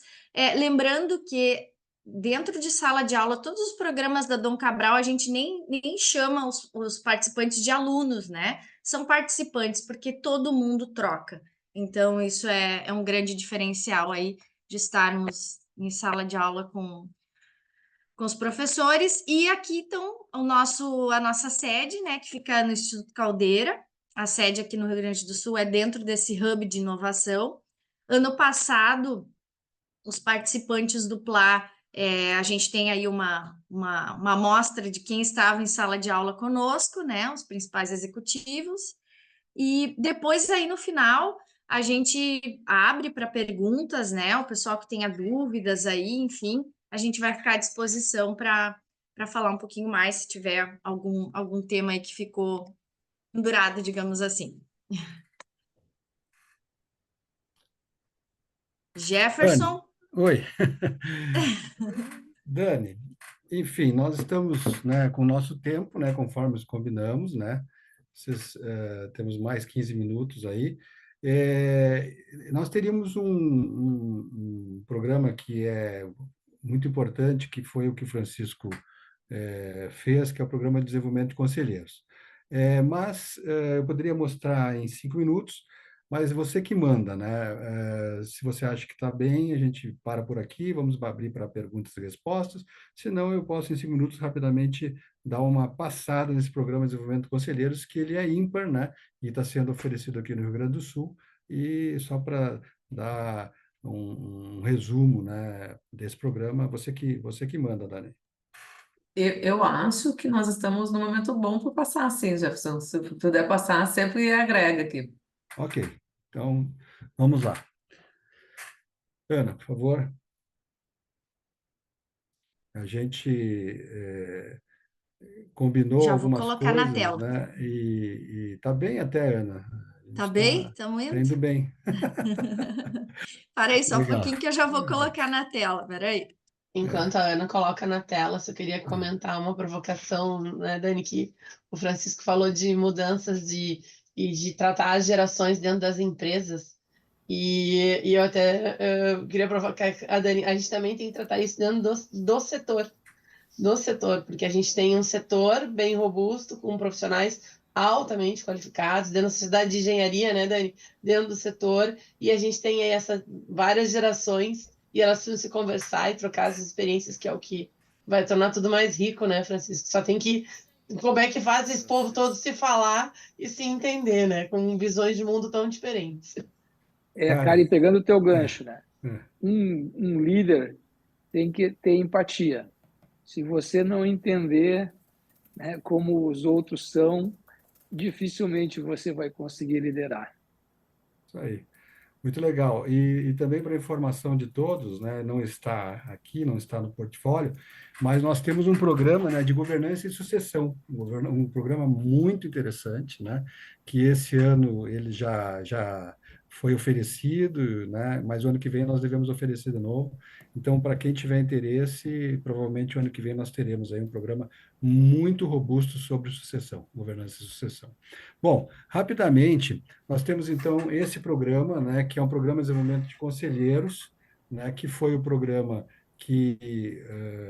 lembrando que dentro de sala de aula, todos os programas da Dom Cabral, a gente nem chama os participantes de alunos, né? São participantes, porque todo mundo troca. Então, isso é um grande diferencial aí de estarmos em sala de aula com os professores. E aqui estão a nossa sede, né, que fica no Instituto Caldeira. A sede aqui no Rio Grande do Sul é dentro desse hub de inovação. Ano passado, os participantes do PLA, a gente tem aí uma amostra de quem estava em sala de aula conosco, né, os principais executivos. E depois aí no final a gente abre para perguntas, né? O pessoal que tenha dúvidas aí, enfim, a gente vai ficar à disposição para falar um pouquinho mais se tiver algum tema aí que ficou pendurado, digamos assim. Dani, Jefferson? oi. Dani, enfim, nós estamos, né, com o nosso tempo, né, conforme os combinamos, né? temos mais 15 minutos aí. Nós teríamos um programa que é muito importante, que foi o que o Francisco fez, que é o Programa de Desenvolvimento de Conselheiros. Mas eu poderia mostrar em 5 minutos, mas você que manda, né? Se você acha que está bem, a gente para por aqui, vamos abrir para perguntas e respostas. Se não, eu posso, em 5 minutos, rapidamente dar uma passada nesse Programa de Desenvolvimento de Conselheiros, que ele é ímpar, né? E está sendo oferecido aqui no Rio Grande do Sul. E só para dar um resumo, né, desse programa, você que manda, Dani. Eu acho que nós estamos num momento bom para passar, sim, Jefferson. Se puder passar, sempre agrega aqui. Ok, então vamos lá. Ana, por favor. A gente combinou Já vou algumas colocar na coisas, tela. né? E tá bem até, Ana. A gente Tá bem? Estamos tá indo? indo bem. Parei só um Legal. pouquinho que eu já vou colocar na tela. Peraí. Enquanto a Ana coloca na tela, só queria comentar uma provocação, né, Dani, que o Francisco falou de mudanças e de tratar as gerações dentro das empresas. E eu até queria provocar a Dani, a gente também tem que tratar isso dentro do setor, porque a gente tem um setor bem robusto, com profissionais altamente qualificados, dentro da sociedade de engenharia, né, Dani? Dentro do setor, e a gente tem aí várias gerações, e elas precisam se conversar e trocar as experiências, que é o que vai tornar tudo mais rico, né, Francisco? Só tem que. Como é que faz esse povo todo se falar e se entender, né? Com visões de mundo tão diferentes. Cara, Karen, pegando o teu gancho, né? é, Um líder tem que ter empatia. Se você não entender, né, como os outros são, dificilmente você vai conseguir liderar. isso aí. Muito legal. E também para informação de todos, né, não está aqui, não está no portfólio, mas nós temos um programa, né, de governança e sucessão, um programa muito interessante, né, que esse ano ele já foi oferecido, né, mas o ano que vem nós devemos oferecer de novo. Então, para quem tiver interesse, provavelmente o ano que vem nós teremos aí um programa muito robusto sobre sucessão, governança e sucessão. Bom, rapidamente, nós temos, então, esse programa, né, que é um programa de desenvolvimento de conselheiros, né, que foi o programa que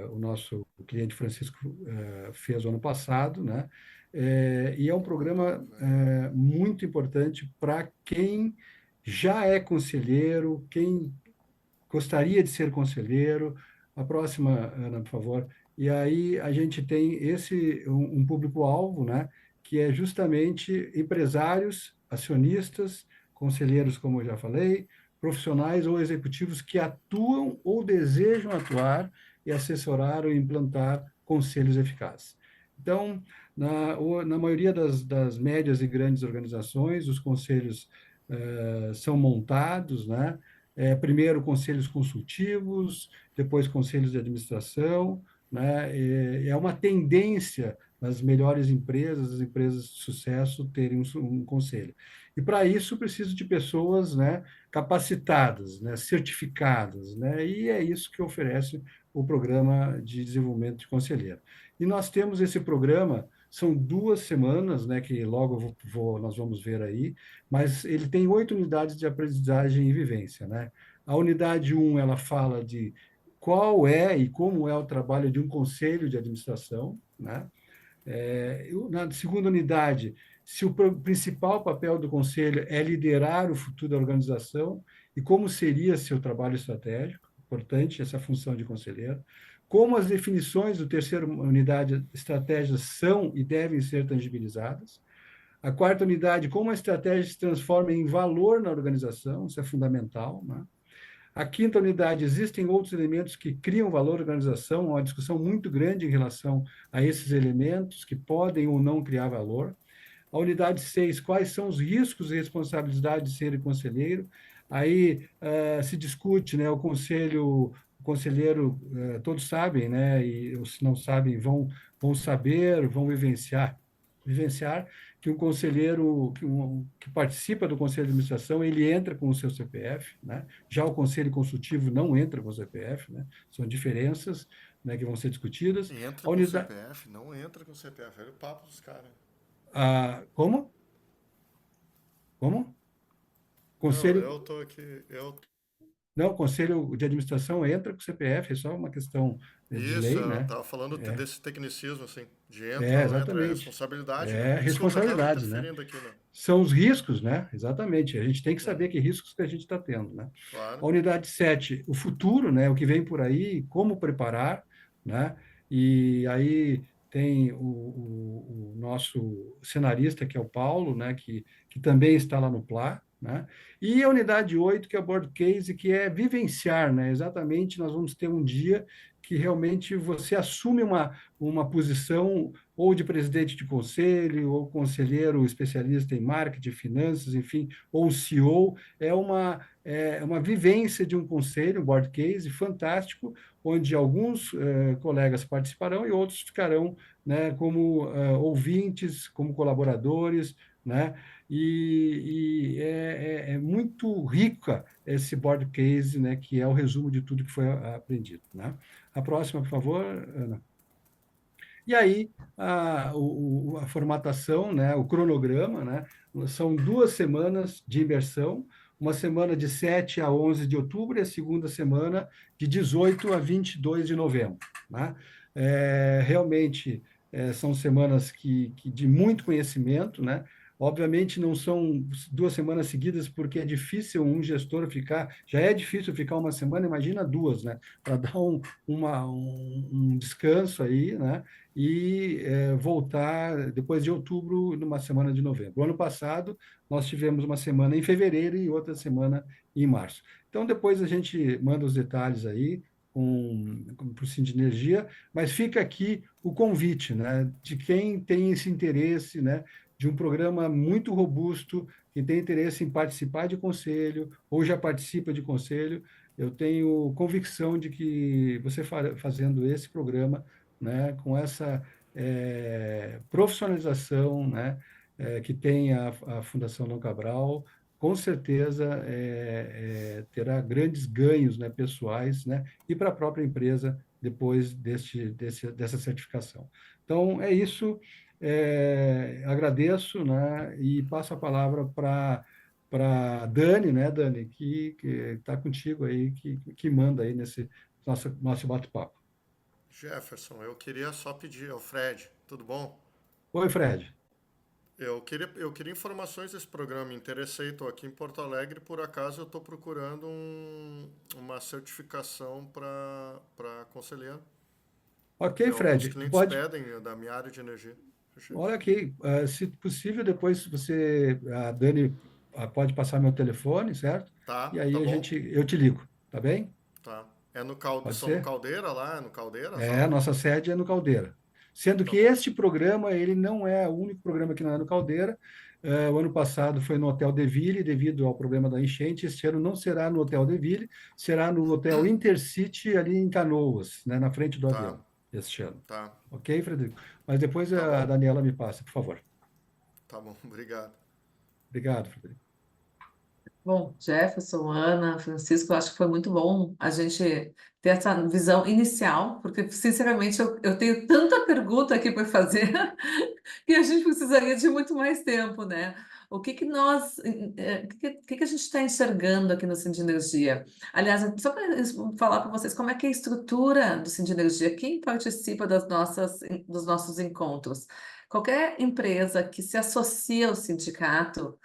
o nosso cliente Francisco fez o ano passado, né, e é um programa muito importante para quem já é conselheiro, quem gostaria de ser conselheiro. A próxima, Ana, por favor. E aí a gente tem um público-alvo, né, que é justamente empresários, acionistas, conselheiros, como eu já falei, profissionais ou executivos que atuam ou desejam atuar e assessorar ou implantar conselhos eficazes. Então, na maioria das médias e grandes organizações, os conselhos são montados, né? Primeiro conselhos consultivos, depois conselhos de administração, né? É uma tendência nas melhores empresas, as empresas de sucesso, terem um conselho. E para isso preciso de pessoas, né, capacitadas, né, certificadas, né? E é isso que oferece o programa de desenvolvimento de conselheiro. E nós temos esse programa, são 2 semanas, né, que logo nós vamos ver aí, mas ele tem 8 unidades de aprendizagem e vivência, né? A unidade 1, ela fala de qual é e como é o trabalho de um conselho de administração, né? Na segunda unidade, se o principal papel do conselho é liderar o futuro da organização e como seria seu trabalho estratégico, importante essa função de conselheiro, como as definições do terceiro unidade, estratégias são e devem ser tangibilizadas. A quarta unidade, como a estratégia se transforma em valor na organização, isso é fundamental, né? A quinta unidade, existem outros elementos que criam valor à organização, uma discussão muito grande em relação a esses elementos que podem ou não criar valor. A unidade 6, quais são os riscos e responsabilidades de ser conselheiro? Aí se discute, né, o conselheiro, todos sabem, né, e se não sabem, vão saber, vão vivenciar que um conselheiro que participa do conselho de administração, ele entra com o seu CPF, né? Já o conselho consultivo não entra com o CPF, né? São diferenças, né, que vão ser discutidas. Entra A com o unidade... CPF, não entra com o CPF. Olha o papo dos caras. Como? Como? Não, Conselho, eu tô aqui. não, o conselho de administração entra com o CPF, é só uma questão de Isso, lei, eu né? tava falando É, desse tecnicismo, assim, de entra, não entra, é exatamente. responsabilidade, né? É Desculpa, eu tava responsabilidade, né? interferindo aqui, né? São os riscos, né? Exatamente. A gente tem que saber Uhum, que riscos que a gente está tendo, né? A claro. unidade 7, o futuro, né? O que vem por aí, como preparar, né? E aí tem o nosso cenarista, que é o Paulo, né? Que também está lá no PLA, né? E a unidade 8, que é o board case, que é vivenciar, né? Exatamente, nós vamos ter um dia que realmente você assume uma posição ou de presidente de conselho, ou conselheiro especialista em marketing, finanças, enfim, ou CEO, é uma vivência de um conselho, um board case fantástico, onde alguns colegas participarão e outros ficarão, né, como ouvintes, como colaboradores, né? É muito rica esse board case, né, que é o resumo de tudo que foi aprendido, né? A próxima, por favor, Ana. E aí, a formatação, né, o cronograma, né, são 2 semanas de imersão, uma semana de 7 a 11 de outubro e a segunda semana de 18 a 22 de novembro. Né? Realmente, são semanas de muito conhecimento, né? Obviamente, não são 2 semanas seguidas, porque é difícil um gestor ficar, já é difícil ficar uma semana, imagina 2, né? Para dar um descanso aí, né? E voltar depois de outubro, numa semana de novembro. O ano passado, nós tivemos uma semana em fevereiro e outra semana em março. Então, depois a gente manda os detalhes aí para o Sindinergia, mas fica aqui o convite, né, de quem tem esse interesse, né, de um programa muito robusto, que tem interesse em participar de conselho, ou já participa de conselho, eu tenho convicção de que você fazendo esse programa, né, com essa profissionalização, né, que tem a Fundação Dom Cabral, com certeza terá grandes ganhos, né, pessoais, né, e para a própria empresa depois dessa certificação. Então, é isso. Agradeço, né, e passo a palavra para Dani, né, Dani, que está contigo aí, que manda aí nesse nosso bate-papo. Jefferson, eu queria só pedir ao Fred, tudo bom? Oi, Fred. Eu queria informações desse programa. Me interessei, estou aqui em Porto Alegre, por acaso eu estou procurando uma certificação para conselheiro. Ok, Alguns Fred, clientes pode. pedem da minha área de energia. Olha aqui, se possível, depois a Dani, pode passar meu telefone, certo? Tá, E aí tá bom, eu te ligo, tá bem? tá. Pode São no ser? Caldeira lá? É no Caldeira as A aulas? nossa sede é no Caldeira. Sendo Tá que bom. este programa, ele não é o único programa que não é no Caldeira. O ano passado foi no Hotel Deville, devido ao problema da enchente. Este ano não será no Hotel Deville, será no Hotel Intercity, ali em Canoas, né, na frente do Tá, avião, este ano. tá, Ok, Frederico? Mas depois tá a bom. Daniela me passa, por favor. Tá bom, obrigado. Obrigado, Frederico. Bom, Jefferson, Ana, Francisco, eu acho que foi muito bom a gente ter essa visão inicial, porque, sinceramente, eu tenho tanta pergunta aqui para fazer que a gente precisaria de muito mais tempo, né? O que que nós, o que que a gente está enxergando aqui no Sindinergia? Aliás, só para falar para vocês como é que é a estrutura do Sindinergia, quem participa dos nossos encontros? Qualquer empresa que se associa ao sindicato,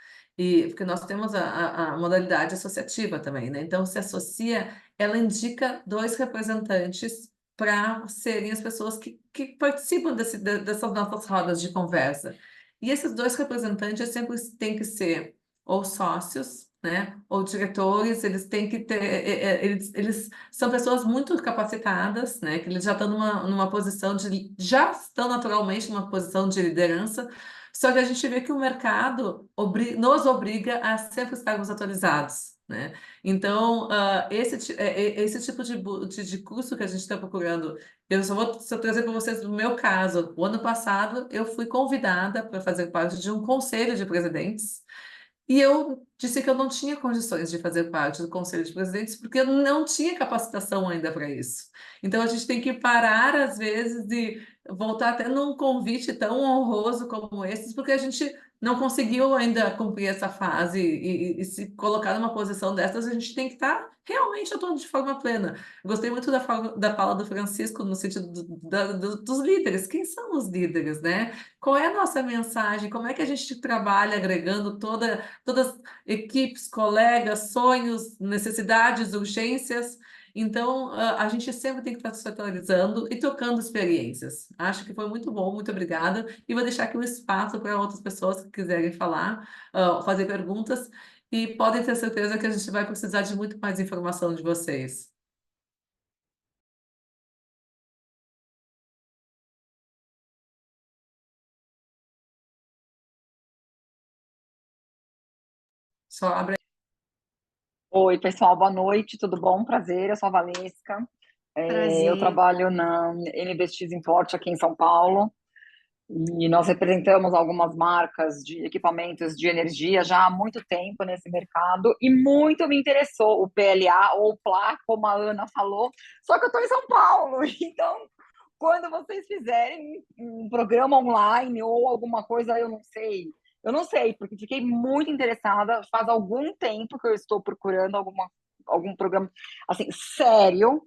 porque nós temos a modalidade associativa também, né? Então, se associa, ela indica 2 representantes para serem as pessoas que participam dessas nossas rodas de conversa. E esses 2 representantes sempre têm que ser ou sócios, né? Ou diretores, eles têm que ter, eles são pessoas muito capacitadas, né? Que eles já estão numa posição já estão naturalmente numa posição de liderança, só que a gente vê que o mercado nos obriga a sempre estarmos atualizados, né? Então, esse tipo de curso que a gente está procurando, eu só trazer para vocês o meu caso. O ano passado, eu fui convidada para fazer parte de um conselho de presidentes, E eu disse que eu não tinha condições de fazer parte do Conselho de Presidentes, porque eu não tinha capacitação ainda para isso. Então, a gente tem que parar, às vezes, de voltar até num convite tão honroso como esse, porque a gente não conseguiu ainda cumprir essa fase e se colocar numa posição dessas, a gente tem que estar realmente atuando de forma plena. Gostei muito da fala do Francisco no sentido dos líderes. Quem são os líderes, né? Qual é a nossa mensagem? Como é que a gente trabalha agregando todas as equipes, colegas, sonhos, necessidades, urgências? Então, a gente sempre tem que estar se atualizando e trocando experiências. Acho que foi muito bom, muito obrigada. E vou deixar aqui um espaço para outras pessoas que quiserem falar, fazer perguntas. E podem ter certeza que a gente vai precisar de muito mais informação de vocês. Só abre. Oi, pessoal, boa noite, tudo bom? Prazer, eu sou a Valesca. Eu Prazer. trabalho na NBX Import aqui em São Paulo e nós representamos algumas marcas de equipamentos de energia já há muito tempo nesse mercado e muito me interessou o PLA ou o PLA, como a Ana falou, só que eu estou em São Paulo, então quando vocês fizerem um programa online ou alguma coisa, eu não sei, porque fiquei muito interessada. Faz algum tempo que eu estou procurando algum programa assim, sério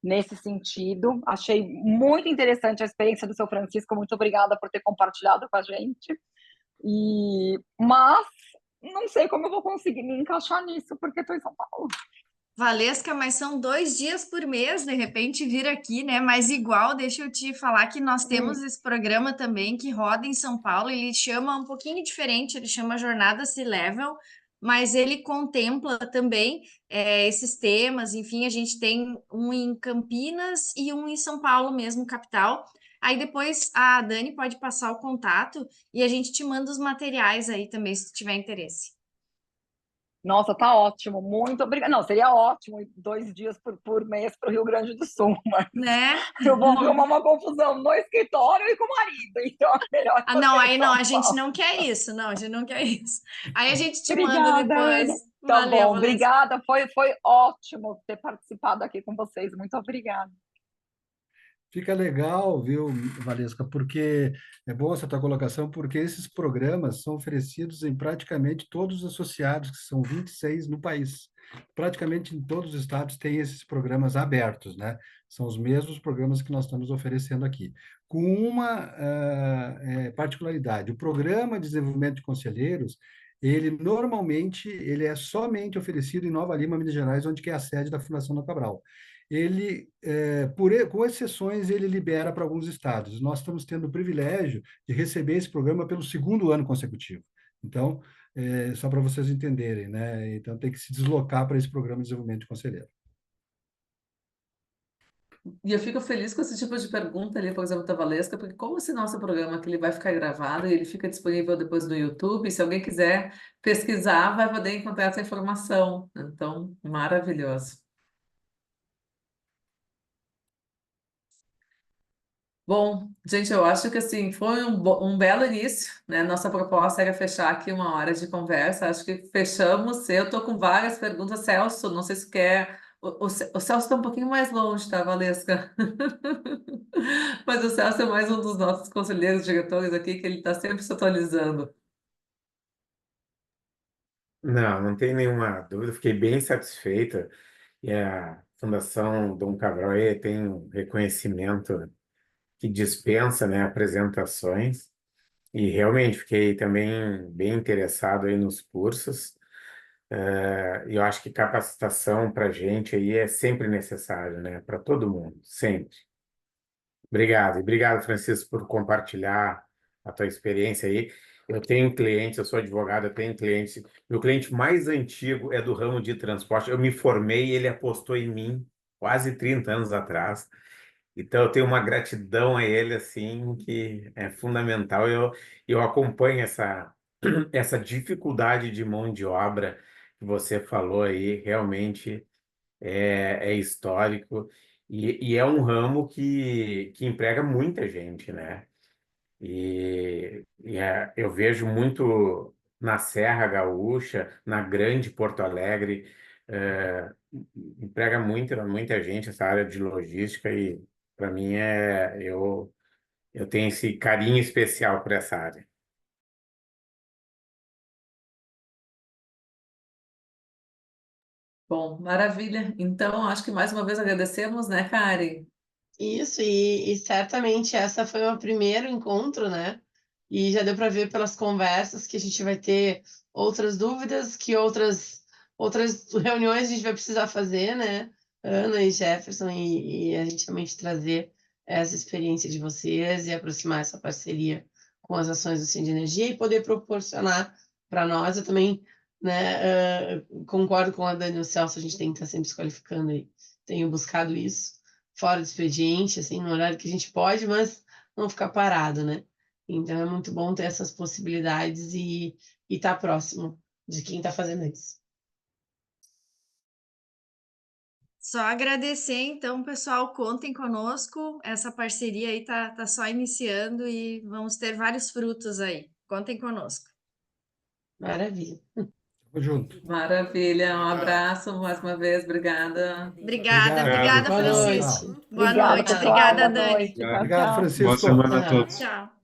nesse sentido. Achei muito interessante a experiência do seu Francisco. Muito obrigada por ter compartilhado com a gente. Mas não sei como eu vou conseguir me encaixar nisso, porque estou em São Paulo. Valesca, mas são 2 dias por mês, de repente, vir aqui, né? Mas igual, deixa eu te falar que nós temos esse programa também que roda em São Paulo, ele chama um pouquinho diferente, ele chama Jornada C-Level, mas ele contempla também esses temas, enfim, a gente tem um em Campinas e um em São Paulo mesmo, capital. Aí depois a Dani pode passar o contato e a gente te manda os materiais aí também, se tiver interesse. Nossa, tá ótimo, muito obrigada. Não, seria ótimo 2 dias por mês para o Rio Grande do Sul, mas Né? eu vou arrumar uma confusão no escritório e com o marido, então é melhor Ah, fazer não, em aí não, São a gente Paulo. não quer isso, não, a gente não quer isso. Aí a gente te manda Obrigada, depois. Ana. Tá Valeu, bom, Valesca. obrigada. Foi ótimo ter participado aqui com vocês. Muito obrigada. Fica legal, viu, Valesca, porque é boa essa tua colocação, porque esses programas são oferecidos em praticamente todos os associados, que são 26 no país. Praticamente em todos os estados tem esses programas abertos, né? São os mesmos programas que nós estamos oferecendo aqui. Com uma particularidade, o Programa de Desenvolvimento de Conselheiros, ele normalmente ele é somente oferecido em Nova Lima, Minas Gerais, onde que é a sede da Fundação Dom Cabral. Ele com exceções, ele libera para alguns estados. Nós estamos tendo o privilégio de receber esse programa pelo segundo ano consecutivo. Então, só para vocês entenderem, né? Então, tem que se deslocar para esse programa de desenvolvimento de conselheiro. E eu fico feliz com esse tipo de pergunta ali, por exemplo, da Valesca, porque como esse nosso programa aqui ele vai ficar gravado e ele fica disponível depois no YouTube, se alguém quiser pesquisar, vai poder encontrar essa informação. Então, maravilhoso. Bom, gente, eu acho que assim foi um belo início, né? Nossa proposta era fechar aqui 1 hora de conversa. Acho que fechamos. Eu estou com várias perguntas. Celso, não sei se quer. O Celso está um pouquinho mais longe, tá, Valesca? Mas o Celso é mais um dos nossos conselheiros diretores aqui, que ele está sempre se atualizando. Não, não tem nenhuma dúvida, fiquei bem satisfeita. E a Fundação Dom Cabral tem um reconhecimento que dispensa, né, apresentações. E realmente fiquei também bem interessado aí nos cursos. E eu acho que capacitação para a gente aí é sempre necessário, né, para todo mundo, sempre. Obrigado. E obrigado, Francisco, por compartilhar a tua experiência aí. Eu tenho clientes, eu sou advogado, eu tenho clientes. Meu cliente mais antigo é do ramo de transporte. Eu me formei e ele apostou em mim quase 30 anos atrás. Então, eu tenho uma gratidão a ele, assim, que é fundamental. Eu acompanho essa dificuldade de mão de obra que você falou aí, realmente é histórico e é um ramo que emprega muita gente, né? Eu vejo muito na Serra Gaúcha, na Grande Porto Alegre. Emprega muita gente essa área de logística e, para mim, eu tenho esse carinho especial por essa área. Bom, maravilha. Então, acho que mais uma vez agradecemos, né, Karen? Isso, e certamente essa foi o primeiro encontro, né? E já deu para ver pelas conversas que a gente vai ter outras dúvidas, que outras reuniões a gente vai precisar fazer, né? Ana e Jefferson, e a gente realmente trazer essa experiência de vocês e aproximar essa parceria com as ações do Sim de Energia e poder proporcionar para nós. Eu também, né, concordo com a Dani e o Celso, a gente tem que estar sempre se qualificando e tenho buscado isso fora do expediente, assim, no horário que a gente pode, mas não ficar parado, né? Então é muito bom ter essas possibilidades e estar próximo de quem está fazendo isso. Só agradecer, então, pessoal, contem conosco. Essa parceria aí tá só iniciando e vamos ter vários frutos aí. Contem conosco. Maravilha. Tamo junto. Maravilha. Um Obrigado. abraço mais uma vez. Obrigada. Obrigada, Obrigado. obrigada, Boa Francisco. noite. Boa Obrigada, noite. pessoal. Obrigada, Boa Dani. noite. Tchau, Obrigado, tchau. Francisco. Boa semana a Tchau. todos. Tchau.